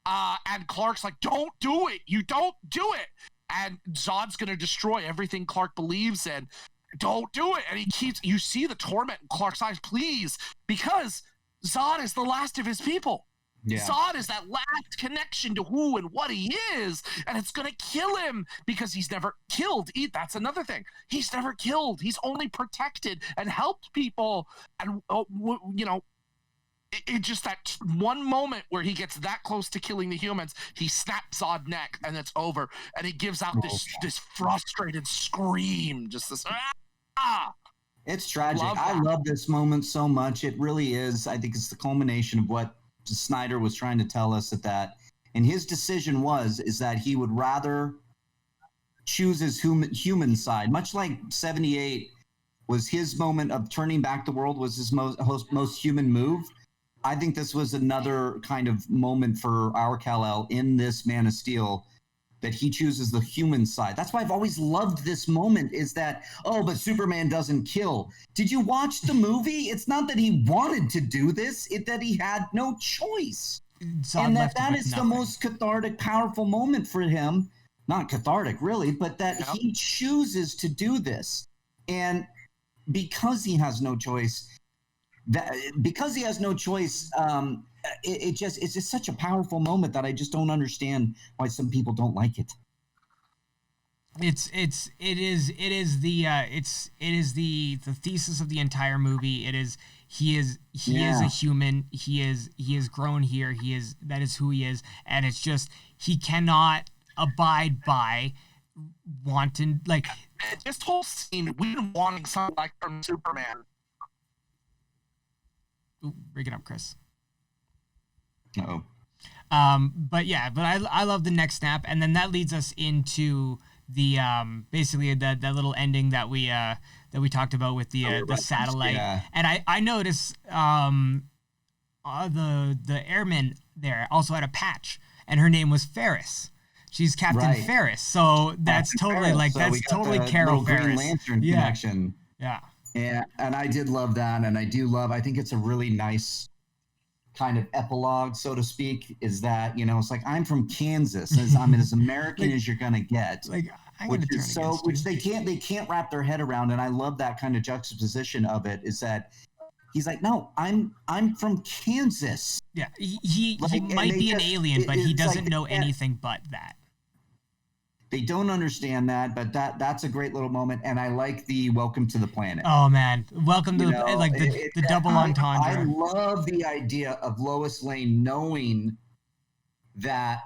And Clark's like, "Don't do it! You don't do it!" And Zod's gonna destroy everything Clark believes in. Don't do it! And you see the torment in Clark's eyes, please, because Zod is the last of his people. Yeah. Zod is that last connection to who and what he is, and it's going to kill him because he's never killed. That's another thing. He's never killed. He's only protected and helped people. And, it just that one moment where he gets that close to killing the humans, he snaps Zod's neck, and it's over. And he gives out this frustrated scream, just this, ah! It's tragic. I love this moment so much. It really is. I think it's the culmination of what Snyder was trying to tell us that, and his decision is that he would rather choose his human side, much like 78 was his moment of turning back the world, was his most human move. I think this was another kind of moment for our Kal-El in this Man of Steel, that he chooses the human side. That's why I've always loved this moment, is that, but Superman doesn't kill. Did you watch the movie? It's not that he wanted to do this, it's that he had no choice. And that is the most cathartic, powerful moment for him. Not cathartic, really, but that he chooses to do this. And because he has no choice, it's just such a powerful moment that I just don't understand why some people don't like it. It is the thesis of the entire movie. He is a human. He is grown here. That is who he is. And it's just, he cannot abide by wanting, like, this whole scene, we've been wanting something like from Superman. Ooh, bring it up, Chris. Uh-oh. But I love the neck snap, and then that leads us into the basically that little ending that we talked about with the satellite. Yeah. And I noticed the airman there also had a patch, and her name was Ferris. She's Captain Ferris, so that's Captain totally Ferris. like So that's we got totally the Carol little Green Ferris. Lantern connection. Yeah. And I did love that, and I do love. I think it's a really nice kind of epilogue, so to speak. Is that it's like I'm from Kansas, I'm as American as you're gonna get. Like I'm which gonna is turn so, which you. they can't wrap their head around, and I love that kind of juxtaposition of it. Is that he's like, no, I'm from Kansas. Yeah, he Like, might be an alien, but he doesn't know anything but that. They don't understand that, but that's a great little moment, and I like the welcome to the planet. Oh man, welcome to the double entendre. I love the idea of Lois Lane knowing that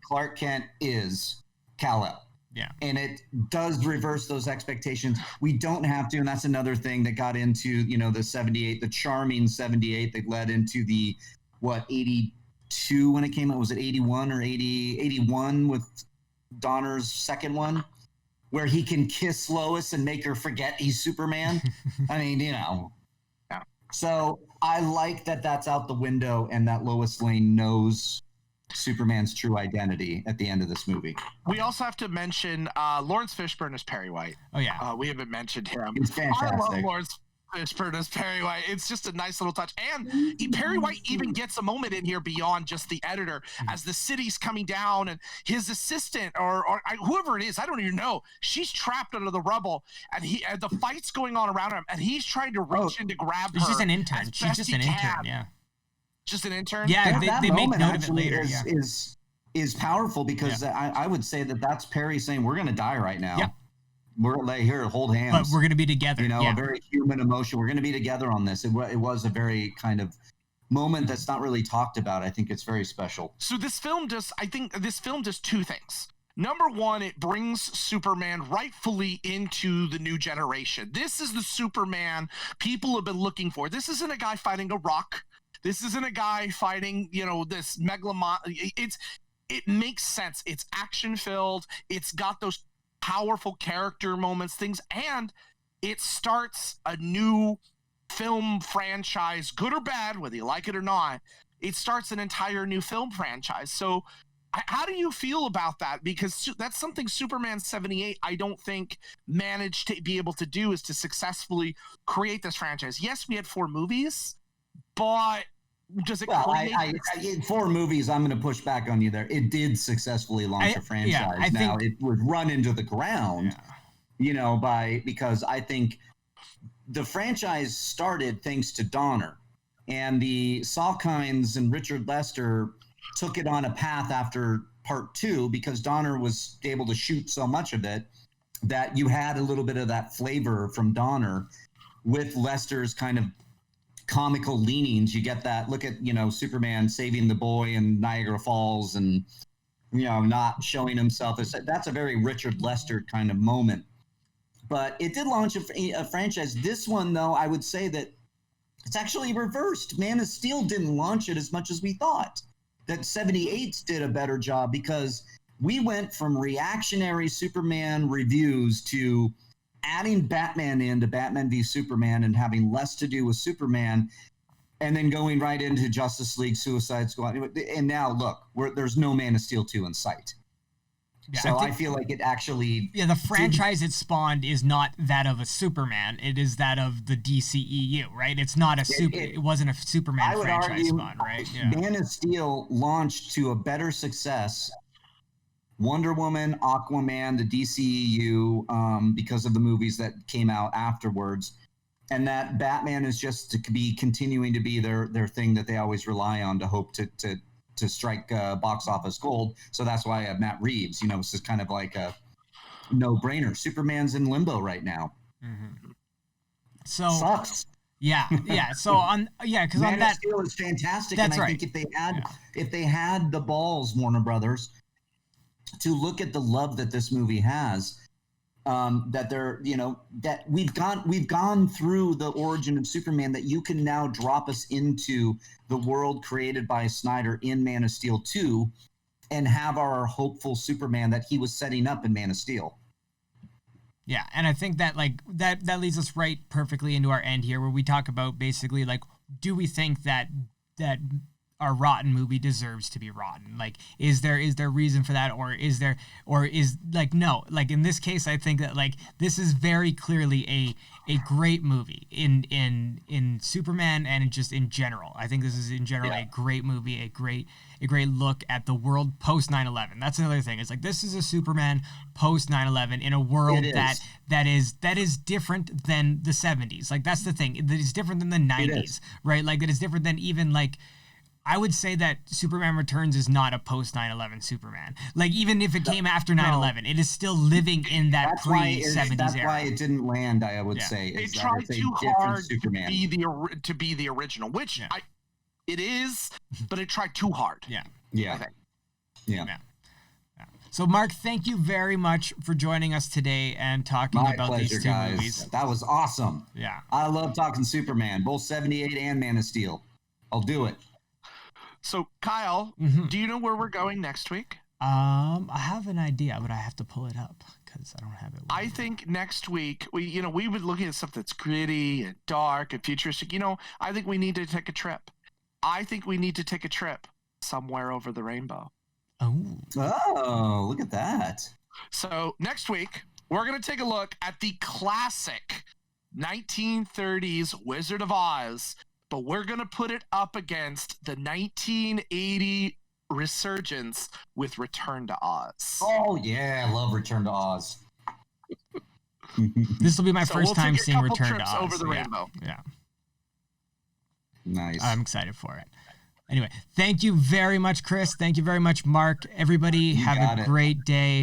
Clark Kent is Kal-El. Yeah. And it does reverse those expectations. We don't have to, and that's another thing that got into, the 78, the charming 78 that led into the 82 when it came out. Was it 81 or 81 with Donner's second one, where he can kiss Lois and make her forget he's Superman? I mean, Yeah. So I like that that's out the window and that Lois Lane knows Superman's true identity at the end of this movie. We also have to mention Lawrence Fishburne as Perry White. Oh yeah, we haven't mentioned him. He's fantastic. I love Lawrence Fishburne as Perry White. It's just a nice little touch, and Perry White even gets a moment in here beyond just the editor, as the city's coming down, and his assistant or whoever it is, I don't even know. She's trapped under the rubble, and the fight's going on around him, and he's trying to reach in to grab her. She's just an intern. She's just an intern. Yeah. Just an intern. Yeah, they make note of it later. Is powerful because I would say that's Perry saying we're going to die right now. Yeah. We're like, here, hold hands. But we're going to be together. A very human emotion. We're going to be together on this. It was a very kind of moment that's not really talked about. I think it's very special. So I think this film does two things. Number one, it brings Superman rightfully into the new generation. This is the Superman people have been looking for. This isn't a guy fighting a rock. This isn't a guy fighting, this megalomon. It makes sense. It's action filled. It's got those powerful character moments, things, and it starts a new film franchise, good or bad, whether you like it or not. It starts an entire new film franchise. So how do you feel about that? Because that's something Superman 78, I don't think, managed to be able to do, is to successfully create this franchise. Yes, we had 4 movies, but does it? Well, in 4 movies, I'm going to push back on you there. It did successfully launch a franchise. Yeah, now it was run into the ground, because I think the franchise started thanks to Donner, and the Salkinds and Richard Lester took it on a path after part 2 because Donner was able to shoot so much of it that you had a little bit of that flavor from Donner with Lester's kind of comical leanings. You get that look at Superman saving the boy in Niagara Falls and not showing himself. That's a very Richard Lester kind of moment, but it did launch a franchise. This one, though, I would say that it's actually reversed. Man of Steel didn't launch it as much as we thought. That 78 did a better job, because we went from reactionary Superman reviews to adding Batman into Batman v Superman and having less to do with Superman, and then going right into Justice League, Suicide Squad. And now, look, there's no Man of Steel 2 in sight. Yeah, so I feel like it actually... Yeah, the franchise it spawned is not that of a Superman. It is that of the DCEU, right? It's not a it wasn't a Superman franchise spawn, right? Yeah. Man of Steel launched to a better success. Wonder Woman, Aquaman, the DCEU, because of the movies that came out afterwards, and that Batman is just to be continuing to be their thing that they always rely on to hope to strike box office gold. So that's why I have Matt Reeves. This is kind of like a no-brainer. Superman's in limbo right now. Mm-hmm. So sucks. Yeah. So because Man on that, of Steel is fantastic. That's and I right. think if they had the balls, Warner Brothers, to look at the love that this movie has that they're, that we've gone through the origin of Superman, that you can now drop us into the world created by Snyder in Man of Steel 2 and have our hopeful Superman that he was setting up in Man of Steel. Yeah, and I think that that leads us right perfectly into our end here, where we talk about basically do we think that our rotten movie deserves to be rotten? Is there reason for that, or is no? In this case, I think that this is very clearly a great movie in Superman and just in general. I think this is in general a great movie, a great look at the world post 9/11. That's another thing. It's this is a Superman post 9/11 in a world that is different than the 70s. That's the thing. That is different than the 90s, right? That is different than even I would say that Superman Returns is not a post 9/11 Superman. Even if it came after 9/11, it is still living in that pre-70s era. That's why it didn't land, I would say. It tried too hard to be the original, which it is, but it tried too hard. Yeah. I think. Yeah. So, Mark, thank you very much for joining us today and talking about these two movies. That was awesome. Yeah. I love talking Superman, both 78 and Man of Steel. I'll do it. So, Kyle, do you know where we're going next week? I have an idea, but I have to pull it up because I don't have it. I think next week we've been looking at stuff that's gritty and dark and futuristic. I think we need to take a trip. I think we need to take a trip somewhere over the rainbow. Oh, look at that. So next week we're going to take a look at the classic 1930s Wizard of Oz, but we're going to put it up against the 1980 resurgence with Return to Oz. Oh, yeah. I love Return to Oz. This will be my first time seeing Return to Oz. Over the rainbow. Yeah. Nice. I'm excited for it. Anyway, thank you very much, Chris. Thank you very much, Mark. Everybody have a great day.